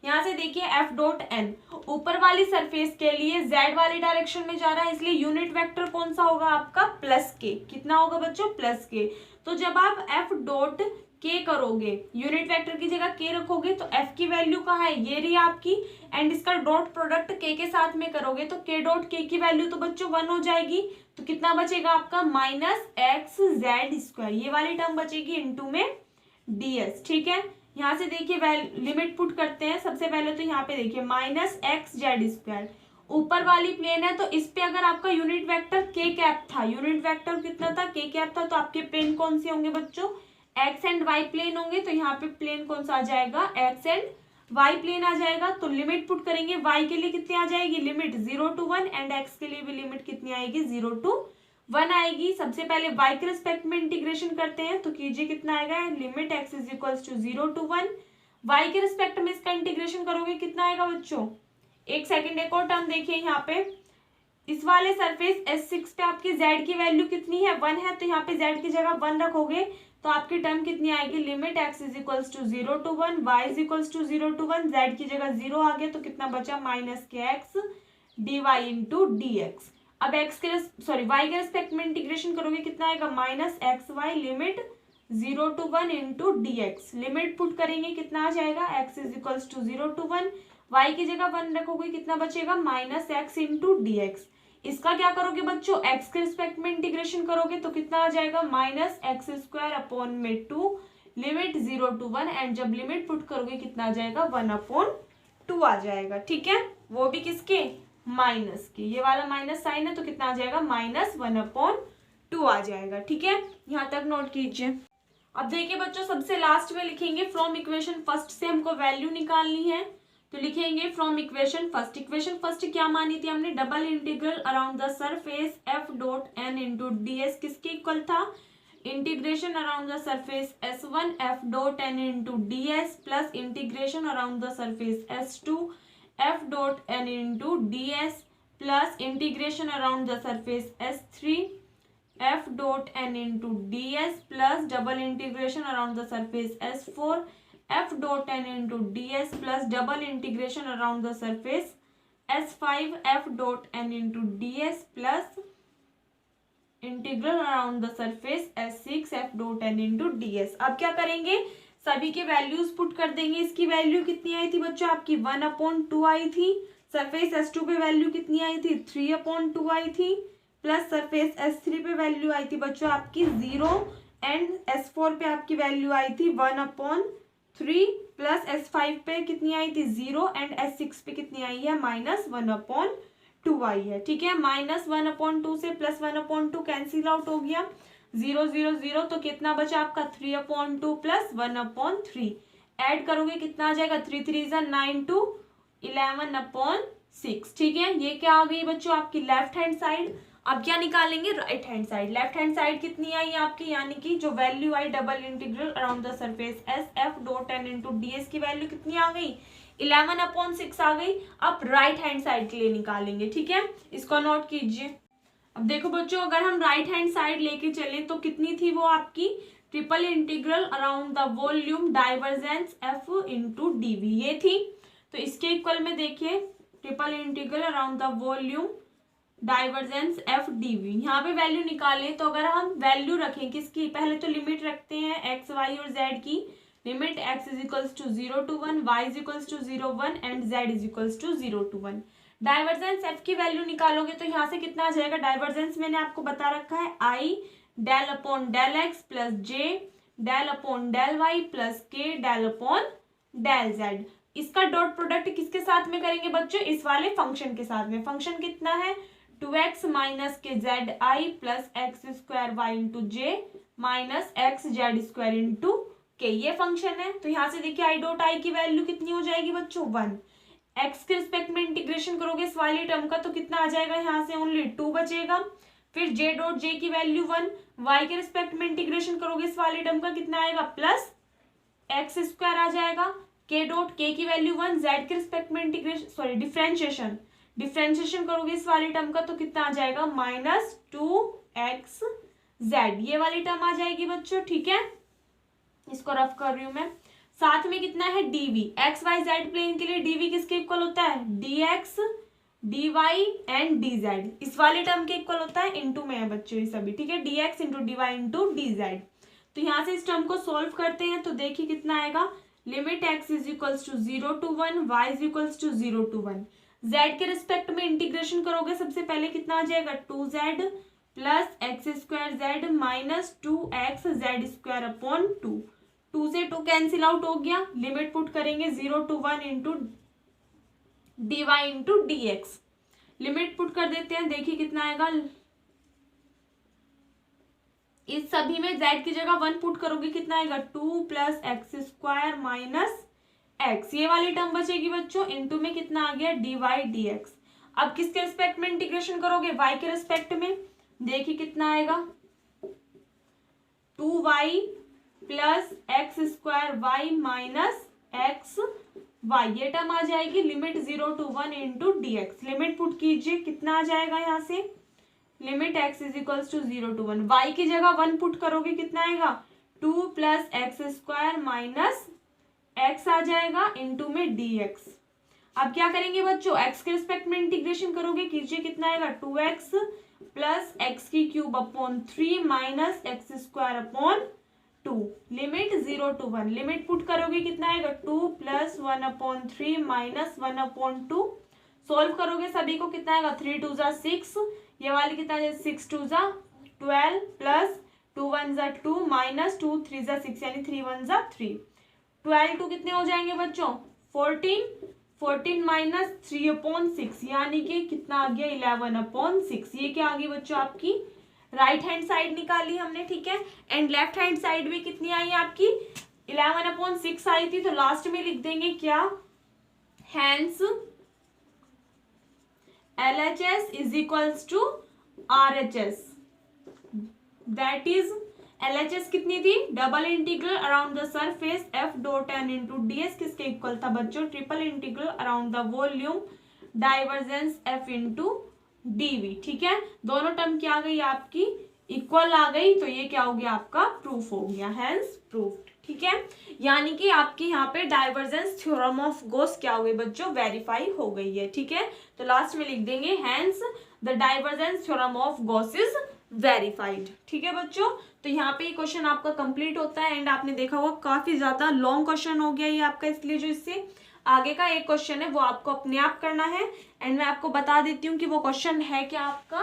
यहाँ से देखिए f डॉट n ऊपर वाली सरफेस के लिए z वाली डायरेक्शन में जा रहा है, इसलिए यूनिट वेक्टर कौन सा होगा आपका, प्लस k। कितना होगा बच्चों, प्लस k। तो जब आप एफ डॉट के करोगे, यूनिट वेक्टर की जगह के रखोगे, तो एफ की वैल्यू कहाँ है, ये रही आपकी, एंड इसका डॉट प्रोडक्ट के साथ में करोगे तो के डॉट के की वैल्यू तो बच्चों 1 हो जाएगी। तो कितना बचेगा आपका माइनस एक्स जेड स्क्वायर, ये वाली टर्म बचेगी इनटू में ds। ठीक है, यहाँ से देखिए लिमिट पुट करते हैं। सबसे पहले तो यहाँ पे देखिए माइनस एक्स जेड स्क्वायर, ऊपर वाली प्लेन है तो इस पे अगर आपका यूनिट वेक्टर के कैप था, यूनिट वेक्टर कितना था, के कैप था, तो आपके प्लेन कौन से होंगे बच्चों, एक्स एंड वाई प्लेन होंगे। तो यहाँ पे प्लेन कौन सा आ जाएगा, एक्स एंड वाई प्लेन आ जाएगा। तो लिमिट पुट करेंगे, वाई के लिए कितनी आ जाएगी लिमिट 0 to 1, एंड एक्स के लिए भी लिमिट कितनी आएगी 0 to 1 आएगी। सबसे पहले वाई के रिस्पेक्ट में इंटीग्रेशन करते हैं, तो कीजिए कितना आएगा, limit X is equals to 0 to 1। Y के रिस्पेक्ट में इसका इंटीग्रेशन करोगे कितना आएगा बच्चों, एक सेकेंड, एक और टर्म देखिए यहाँ पे, इस वाले सरफेस S6 पे आपकी z की वैल्यू कितनी है 1 है, तो यहाँ पे z की जगह 1 रखोगे तो आपकी टर्म कितनी आएगी, limit x is equals to 0 to 1, y is equals to 0 to 1, z की जगह 0 आ गया तो कितना बचा माइनस के X D Y into D x. अब y के रेस्पेक्ट में इंटीग्रेशन करोगे कितना आएगा minus x Y, limit 0 to 1 into D x. Limit put करेंगे कितना आ जाएगा, x is equals to 0 to 1, y की जगह 1 रखोगे कितना बचेगा minus x into D x. इसका क्या करोगे बच्चों, x के रिस्पेक्ट में इंटीग्रेशन करोगे तो कितना आ जाएगा माइनस एक्स स्क्वायर अपॉन में 2, लिमिट 0 to 1, एंड जब लिमिट पुट करोगे कितना आ जाएगा 1/2 आ जाएगा। ठीक है, वो भी किसके, माइनस के, ये वाला माइनस साइन है तो कितना आ जाएगा माइनस 1/2 आ जाएगा। ठीक है, यहाँ तक नोट कीजिए। अब देखिए बच्चों सबसे लास्ट में लिखेंगे फ्रॉम इक्वेशन फर्स्ट से हमको वैल्यू निकालनी है, तो लिखेंगे from equation first. Equation first क्या मानी थी हमने, double integral around the surface F dot N into D S किसके इक्वल था, integration around the surface S1 F dot N into D S plus integration around the surface S2 F dot N into D S plus integration around the surface S3 F dot N into D S plus double integration around the surface S4 F dot N into D S plus double integration around the surface S5 F dot N into D S plus integral around the surface S6 F dot N into D S. अब क्या करेंगे, सभी के values put कर देंगे। इसकी value कितनी आई थी बच्चों आपकी 1/2 आई थी, सरफेस S2 पे वैल्यू कितनी आई थी 3/2 आई थी, प्लस सरफेस S3 पे वैल्यू आई थी बच्चों आपकी 0, एंड S4 पे आपकी वैल्यू आई थी 1/3, प्लस S5 पे कितनी आई थी 0, एंड S6 पे कितनी आई है माइनस 1/2 आई है। ठीक है, माइनस 1/2 से प्लस 1/2 कैंसिल आउट हो गया, 0 0 0, तो कितना बचा आपका 3/2 प्लस 1/3, ऐड करोगे कितना आ जाएगा 3 3 जा 9 to 11/6। ठीक है, ये क्या आ गई बच्चों आपकी लेफ्ट हैंड साइड। अब क्या निकालेंगे, right hand side. Left hand side कितनी आई आपकी, यानी कि जो वैल्यू आई double integral around the surface S F dot N into D S की वैल्यू कितनी आ गई 11/6 आ गई। अब राइट हैंड साइड के लिए निकालेंगे। ठीक है, इसको नोट कीजिए। अब देखो बच्चों, अगर हम राइट हैंड साइड लेके चले तो कितनी थी वो आपकी, triple integral around the volume divergence F into D V, ये थी। तो इसके इक्वल में देखिए triple integral around the volume divergence F D we, यहाँ पे वैल्यू निकालें तो अगर हम वैल्यू रखें किसकी, पहले तो लिमिट रखते हैं एक्स वाई और जेड की, limit X is equals to 0 to 1, Y is equals to 0 1, and Z is equals to 0 to 1। Divergence F की वैल्यू निकालोगे तो यहाँ से कितना आ जाएगा, डाइवर्जेंस मैंने आपको बता रखा है i del upon del x plus j del upon del y plus k del upon del z. इसका डॉट प्रोडक्ट किसके साथ में करेंगे बच्चों, इस वाले फंक्शन के साथ में। फंक्शन कितना है 2x माइनस के Z I plus x square Y into J minus x Z square into K, ये फंक्शन है। तो यहाँ से देखिए आई डॉट आई की वैल्यू कितनी हो जाएगी बच्चों 1, एक्स के रिस्पेक्ट में इंटीग्रेशन करोगे इस वाली टर्म का तो कितना आ जाएगा, यहाँ से ओनली 2 बचेगा। फिर जे डॉट जे की वैल्यू 1, वाई के रिस्पेक्ट में इंटीग्रेशन करोगे इस वाली टर्म का कितना आएगा प्लस एक्स स्क्वायर आ जाएगा। के डॉट के की वैल्यू 1, जेड के रिस्पेक्ट में इंटीग्रेशन डिफ्रेंशिएशन करोगे इस वाली टर्म का तो कितना आ जाएगा माइनस 2x z, ये वाली टर्म आ जाएगी बच्चों। ठीक है, इसको रफ कर रही हूं मैं। साथ में कितना है dv, X Y Z plane के लिए dv किसके इक्वल होता है dx dy एंड dz, इस वाले टर्म के इक्वल होता है, इनटू में है बच्चों ये सभी। ठीक है, dx into dy into dz। तो यहाँ से इस टर्म को सॉल्व करते हैं तो देखिए कितना आएगा, limit x is equals to 0 to 1, y is equals to 0 to 1। z के रिस्पेक्ट में इंटीग्रेशन करोगे सबसे पहले कितना आ जाएगा, 2z plus x square Z minus 2x Z square upon 2। 2 से 2 कैंसिल आउट हो गया, लिमिट पुट करेंगे 0 to 1 into dy into dx। Limit put कर देते हैं, देखिए कितना आएगा, इस सभी में z की जगह 1 पुट करोगे कितना आएगा, 2 plus x square minus x, ये वाली टर्म बचेगी बच्चों, इंटू में कितना आ गया, dy dx। अब किसके रिस्पेक्ट में इंटीग्रेशन करोगे, y के रिस्पेक्ट में, देखिए कितना आएगा, 2y plus x square Y minus x Y, ये टर्म आ जाएगी, limit 0 to 1 into D x. Limit put कीजिए, कितना आ जाएगा यहाँ से, limit x is equals to 0 to 1, y की जगह 1 पुट करोगे कितना आएगा, 2 plus x square minus x आ जाएगा इंटू में dx। अब क्या करेंगे बच्चों, x के रिस्पेक्ट में इंटीग्रेशन करोगे, कीजिए कितना आएगा, 2x प्लस एक्स की cube upon 3 minus x square upon 2, limit 0 to 1। Limit put करोगे कितना आएगा, 2 plus 1 upon 3 minus 1 upon 2। Solve करोगे सभी को कितना आएगा, 3 2 जा 6, ये वाली कितना है, 6 2 जा 12 प्लस 2 1 जा 2 माइनस 2 3 जा 6, यानी 3 1 जा 3। 12 2 कितने हो जाएंगे बच्चों, 14, 14 माइनस 3 अपॉन 6, यानी कि कितना आ गया, 11 अपॉन 6। ये क्या आ गई बच्चों आपकी राइट हैंड साइड निकाली हमने, ठीक है। एंड लेफ्ट हैंड साइड भी कितनी आई आपकी, 11 अपॉन 6 आई थी, तो लास्ट में लिख देंगे क्या, hence LHS is equals to RHS, that is LHS कितनी थी, double integral around the surface f dot n into ds, किसके इक्वल था बच्चों, triple integral around the volume divergence f into dv, ठीक है। दोनों टर्म क्या आ गई आपकी, इक्वल आ गई, तो ये क्या हो गया आपका, प्रूफ हो गया, हेंस प्रूफ्ड, ठीक है। यानी कि आपके यहाँ पे डाइवर्जेंस थ्योरम ऑफ गॉस क्या हो गई बच्चों, वेरीफाई हो गई है, ठीक है। तो लास्ट में लिख देंगे hence the divergence theorem of Gauss is verified, ठीक है बच्चों। तो यहाँ पे ये क्वेश्चन आपका कंप्लीट होता है। एंड आपने देखा होगा काफी ज्यादा लॉन्ग क्वेश्चन हो गया ये आपका, इसलिए जो इससे आगे का एक क्वेश्चन है वो आपको अपने आप करना है। एंड मैं आपको बता देती हूँ कि वो क्वेश्चन है क्या आपका।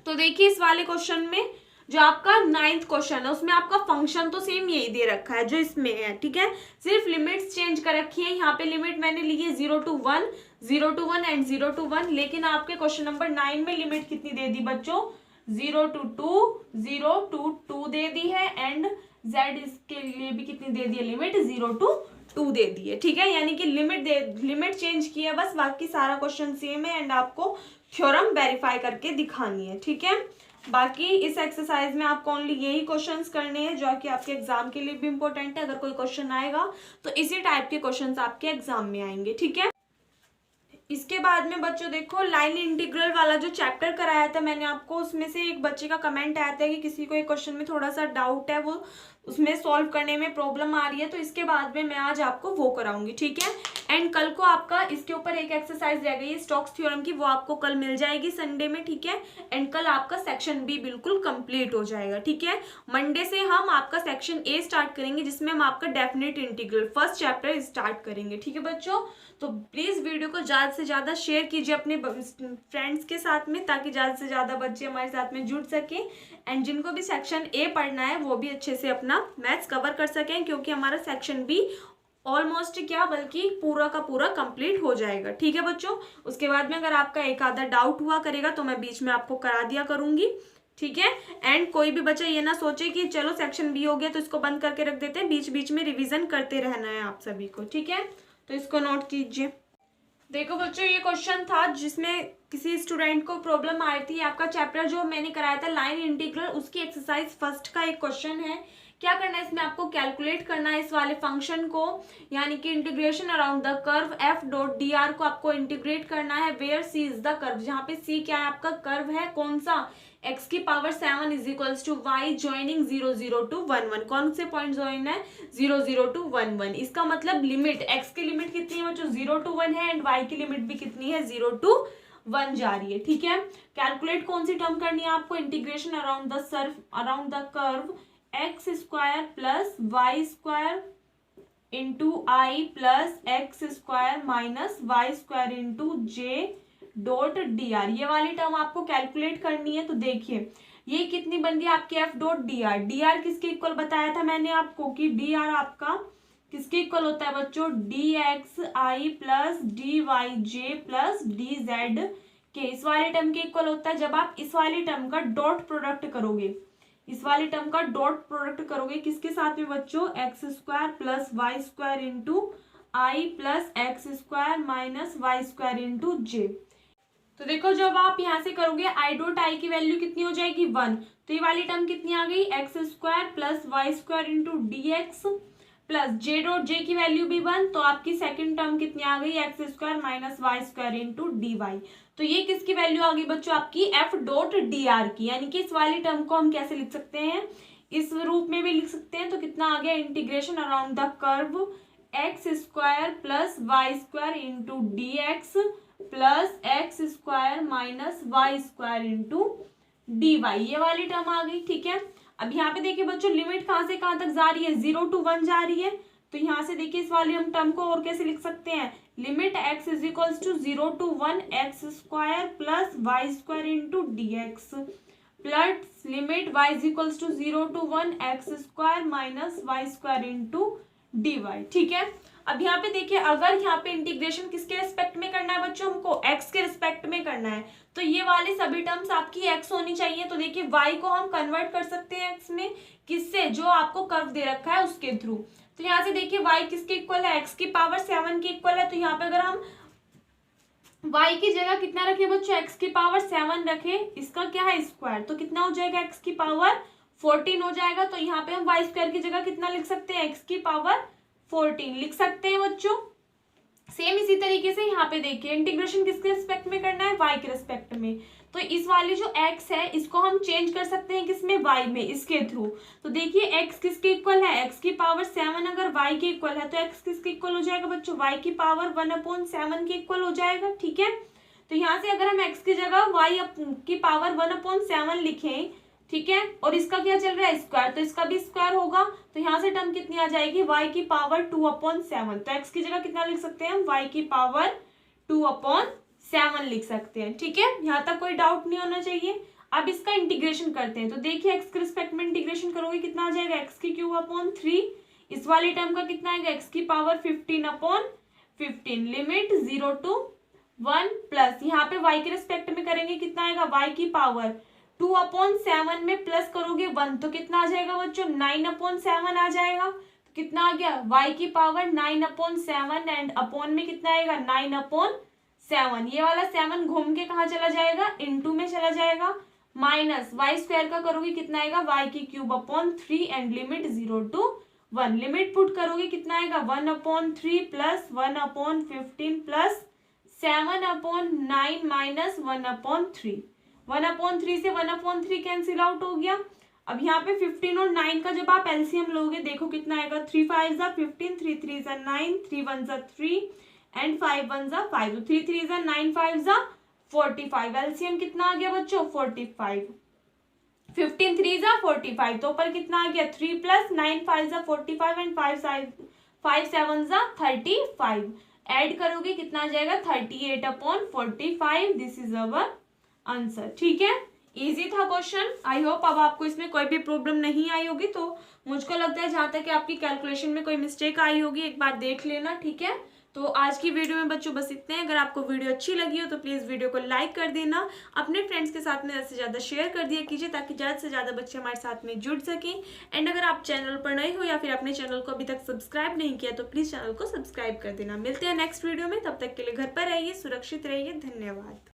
तो देखिए इस वाले क्वेश्चन में जो आपका 9th क्वेश्चन है उसमें आपका फंक्शन तो सेम यही दे रखा है जो इसमें है, ठीक है। सिर्फ लिमिट्स चेंज कर रखी है। यहाँ पे लिमिट मैंने ली है 0 to 1, 0 to 1 एंड 0 to 1, लेकिन आपके क्वेश्चन नंबर 9 में लिमिट कितनी दे दी बच्चों, 0 to 2, 0 to 2 दे दी है। एंड z इसके लिए भी कितनी दे दी है, लिमिट 0 to 2 दे दी है, ठीक है। यानी कि लिमिट चेंज की है बस, बाकी सारा क्वेश्चन सेम है। एंड आपको थ्योरम वेरीफाई करके दिखानी है, ठीक है। बाकी इस एक्सरसाइज में आपको ओनली यही क्वेश्चंस करने हैं जो कि आपके एग्जाम के लिए भी इंपॉर्टेंट है। अगर कोई क्वेश्चन आएगा तो इसी टाइप के क्वेश्चंस आपके एग्जाम में आएंगे, ठीक है। इसके बाद में बच्चों देखो लाइन इंटीग्रल वाला जो चैप्टर कराया था मैंने आपको, उसमें से एक बच्चे का कमेंट आया था कि किसी को एक क्वेश्चन में थोड़ा सा डाउट है, वो उसमें सॉल्व करने में प्रॉब्लम आ रही है, तो इसके बाद में मैं आज आपको वो कराऊंगी, ठीक है। एंड कल को आपका इसके ऊपर एक एक्सरसाइज रह गई है स्टोक्स थ्योरम की, वो आपको कल मिल जाएगी संडे में, ठीक है। एंड कल आपका सेक्शन बी बिल्कुल कंप्लीट हो जाएगा, ठीक है। मंडे से हम आपका सेक्शन ए स्टार्ट करेंगे जिसमें हम आपका definite integral first chapter start करेंगे, ठीक है बच्चों। तो प्लीज वीडियो को ज्यादा से ज्यादा शेयर कीजिए अपने फ्रेंड्स के साथ में, ताकि ज्यादा से ज्यादा बच्चे हमारे साथ में जुड़ सके। एंड जिनको भी सेक्शन ए पढ़ना है वो भी अच्छे से अपना मैथ्स कवर कर सकें, क्योंकि हमारा सेक्शन बी ऑलमोस्ट क्या बल्कि पूरा का पूरा कंप्लीट हो जाएगा, ठीक है बच्चों। उसके बाद में अगर आपका एक आधा डाउट हुआ करेगा तो मैं बीच में आपको करा दिया करूंगी, ठीक है। एंड कोई भी बच्चा ये ना सोचे कि चलो सेक्शन बी हो गया तो इसको बंद करके रख देते हैं, बीच बीच में रिविजन करते रहना है आप सभी को, ठीक है। तो इसको नोट कीजिए। देखो बच्चों ये क्वेश्चन था जिसमें किसी स्टूडेंट को प्रॉब्लम आ रही थी। आपका चैप्टर जो मैंने कराया था लाइन इंटीग्रल, उसकी एक्सरसाइज फर्स्ट का एक क्वेश्चन है। क्या करना है इसमें, आपको कैलकुलेट करना है इस वाले फंक्शन को, यानी कि integration around the curve f dot dr को आपको इंटीग्रेट करना है where c is the curve, जहाँ पे c क्या है आपका कर्व है, कौन सा, x की power 7 is equals to y joining 0 0 to 1 1। कौन से पॉइंट ज्वाइन है, 0 0 to 1 1। इसका मतलब लिमिट x की लिमिट कितनी है बच्चों, 0 to 1 है। एंड y की लिमिट भी कितनी है, 0 to 1 जा रही है, ठीक है। कैलकुलेट कौन सी टर्म करनी है आपको, integration around the curve X square plus Y square into I plus x square minus Y square into J dot D R, ये वाली टर्म आपको कैलकुलेट करनी है। तो देखिए ये कितनी बन गई आपकी F dot D are, D R किसके इक्वल बताया था मैंने आपको कि डी आर आपका किसके इक्वल होता है बच्चों, D x i plus D Y j plus D Z के, इस वाले टर्म के इक्वल होता है। जब आप इस वाली टर्म का डॉट प्रोडक्ट करोगे, इस वाली टर्म का डॉट प्रोडक्ट करोगे किसके साथ में बच्चों, x square plus Y square into आई plus x square minus Y square into j. तो देखो जब आप यहाँ से करोगे आई डॉट आई की वैल्यू कितनी हो जाएगी 1, तो ये वाली टर्म कितनी आ गई, X square plus Y square into D X plus J dot J की वैल्यू भी 1, तो आपकी सेकंड टर्म कितनी आ गई, X square minus Y square into D Y. तो ये किसकी वैल्यू आ गई बच्चों, आपकी एफ डॉट डी आर की, यानी कि इस वाली टर्म को हम कैसे लिख सकते हैं, इस रूप में भी लिख सकते हैं। तो कितना आ गया, integration around the curve X square plus Y square into D X plus x square minus Y square into D Y, ये वाली टर्म आ गई, ठीक है। अब यहाँ पे देखिए बच्चों लिमिट कहाँ से कहाँ तक जा रही है, 0 to 1 जा रही है। तो यहाँ से देखिए इस वाली हम टर्म को और कैसे लिख सकते हैं, limit x is equals to 0 to 1 X square plus Y square into D X plus limit y is equals to 0 to 1 X square minus Y square into D Y, ठीक है। अब यहाँ पे देखिए अगर यहाँ पे इंटीग्रेशन किसके रिस्पेक्ट में करना है बच्चों, हमको x के रिस्पेक्ट में करना है, तो ये वाले सभी टर्म्स आपकी x होनी चाहिए। तो देखिए y को हम कन्वर्ट कर सकते हैं x में, किससे, जो आपको कर्व दे रखा है उसके थ्रू। तो यहाँ से देखिए y किसके इक्वल है, x की पावर 7 के इक्वल है। तो यहाँ पे अगर हम y की जगह कितना रखे बच्चों, x की पावर 7 रखे, इसका क्या है स्क्वायर, तो कितना हो जाएगा, x की पावर 14 हो जाएगा। तो यहाँ पे हम वाई स्क्वायर की जगह कितना लिख सकते हैं, x की पावर 14 लिख सकते हैं बच्चों। सेम इसी तरीके से यहाँ पे देखिए इंटीग्रेशन किसके रिस्पेक्ट में करना है, y के रिस्पेक्ट में। तो इस वाली जो x है इसको हम चेंज कर सकते हैं किसमें, y में, इसके थ्रू। तो देखिए x किसके इक्वल है, x की पावर 7 अगर y के इक्वल है तो x किसके इक्वल हो जाएगा बच्चों, y की पावर 1/7 के इक्वल हो जाएगा, ठीक है। तो यहाँ से अगर हम x की जगह y की पावर 1/7 लिखें, ठीक है, और इसका क्या चल रहा है स्क्वायर, तो इसका भी स्क्वायर होगा। तो यहाँ से टर्म कितनी आ जाएगी, y की पावर 2/7। तो x की जगह कितना लिख सकते हैं हम, y की पावर 2/7 लिख सकते हैं, ठीक है। यहाँ तक कोई डाउट नहीं होना चाहिए। अब इसका इंटीग्रेशन करते हैं। तो देखिए x के रिस्पेक्ट में इंटीग्रेशन करोगे कितना आ जाएगा, x³ 3, इस वाली टर्म का कितना आएगा, x की पावर 15/15 लिमिट 0 to 1 प्लस यहाँ पे y के रिस्पेक्ट में करेंगे कितना आएगा, y की पावर 2/7 में प्लस करोगे 1 तो कितना आ जाएगा बच्चों, 9/7 आ जाएगा। तो कितना आ गया, y की पावर 9/7 एंड अपॉन में कितना आएगा, 9/7। ये वाला 7 घूम के कहाँ चला जाएगा, इनटू में चला जाएगा। माइनस वाई स्क्वायर का करोगे कितना आएगा, y³ 3 and limit 0 to 1। Limit put करोगे कितना आएगा, 1/3 प्लस 1/15 प्लस 7/9 माइनस 1/3। 1/3 से 1/3 कैंसिल आउट हो गया। अब यहाँ पे 15 और 9 का जब आप एलसीएम लोगे देखो कितना आएगा, 3 5 15, 3 3 9, 3 1 3 एंड 5 1 5। 3 3 9 5 45। एलसीएम कितना आ गया बच्चों, 45। 15 3 45, तो ऊपर कितना आ गया, 3 प्लस 9 5 45 एंड 5 7 35। ऐड करोगे कितना आ जाएगा, 38/45। दिस इज अवर आंसर, ठीक है। इजी था क्वेश्चन। आई होप अब आपको इसमें कोई भी प्रॉब्लम नहीं आई होगी। तो मुझको लगता है जहाँ तक कि आपकी कैलकुलेशन में कोई मिस्टेक आई होगी एक बार देख लेना, ठीक है। तो आज की वीडियो में बच्चों बस इतने। अगर आपको वीडियो अच्छी लगी हो तो प्लीज़ वीडियो को लाइक कर देना, अपने फ्रेंड्स के साथ में ज़्यादा से ज़्यादा शेयर कर दिया कीजिए ताकि ज़्यादा से ज़्यादा बच्चे हमारे साथ में जुड़ सकें। एंड अगर आप चैनल पर नए हो या फिर अपने चैनल को अभी तक सब्सक्राइब नहीं किया तो प्लीज़ चैनल को सब्सक्राइब कर देना। मिलते हैं नेक्स्ट वीडियो में, तब तक के लिए घर पर रहिए, सुरक्षित रहिए। धन्यवाद।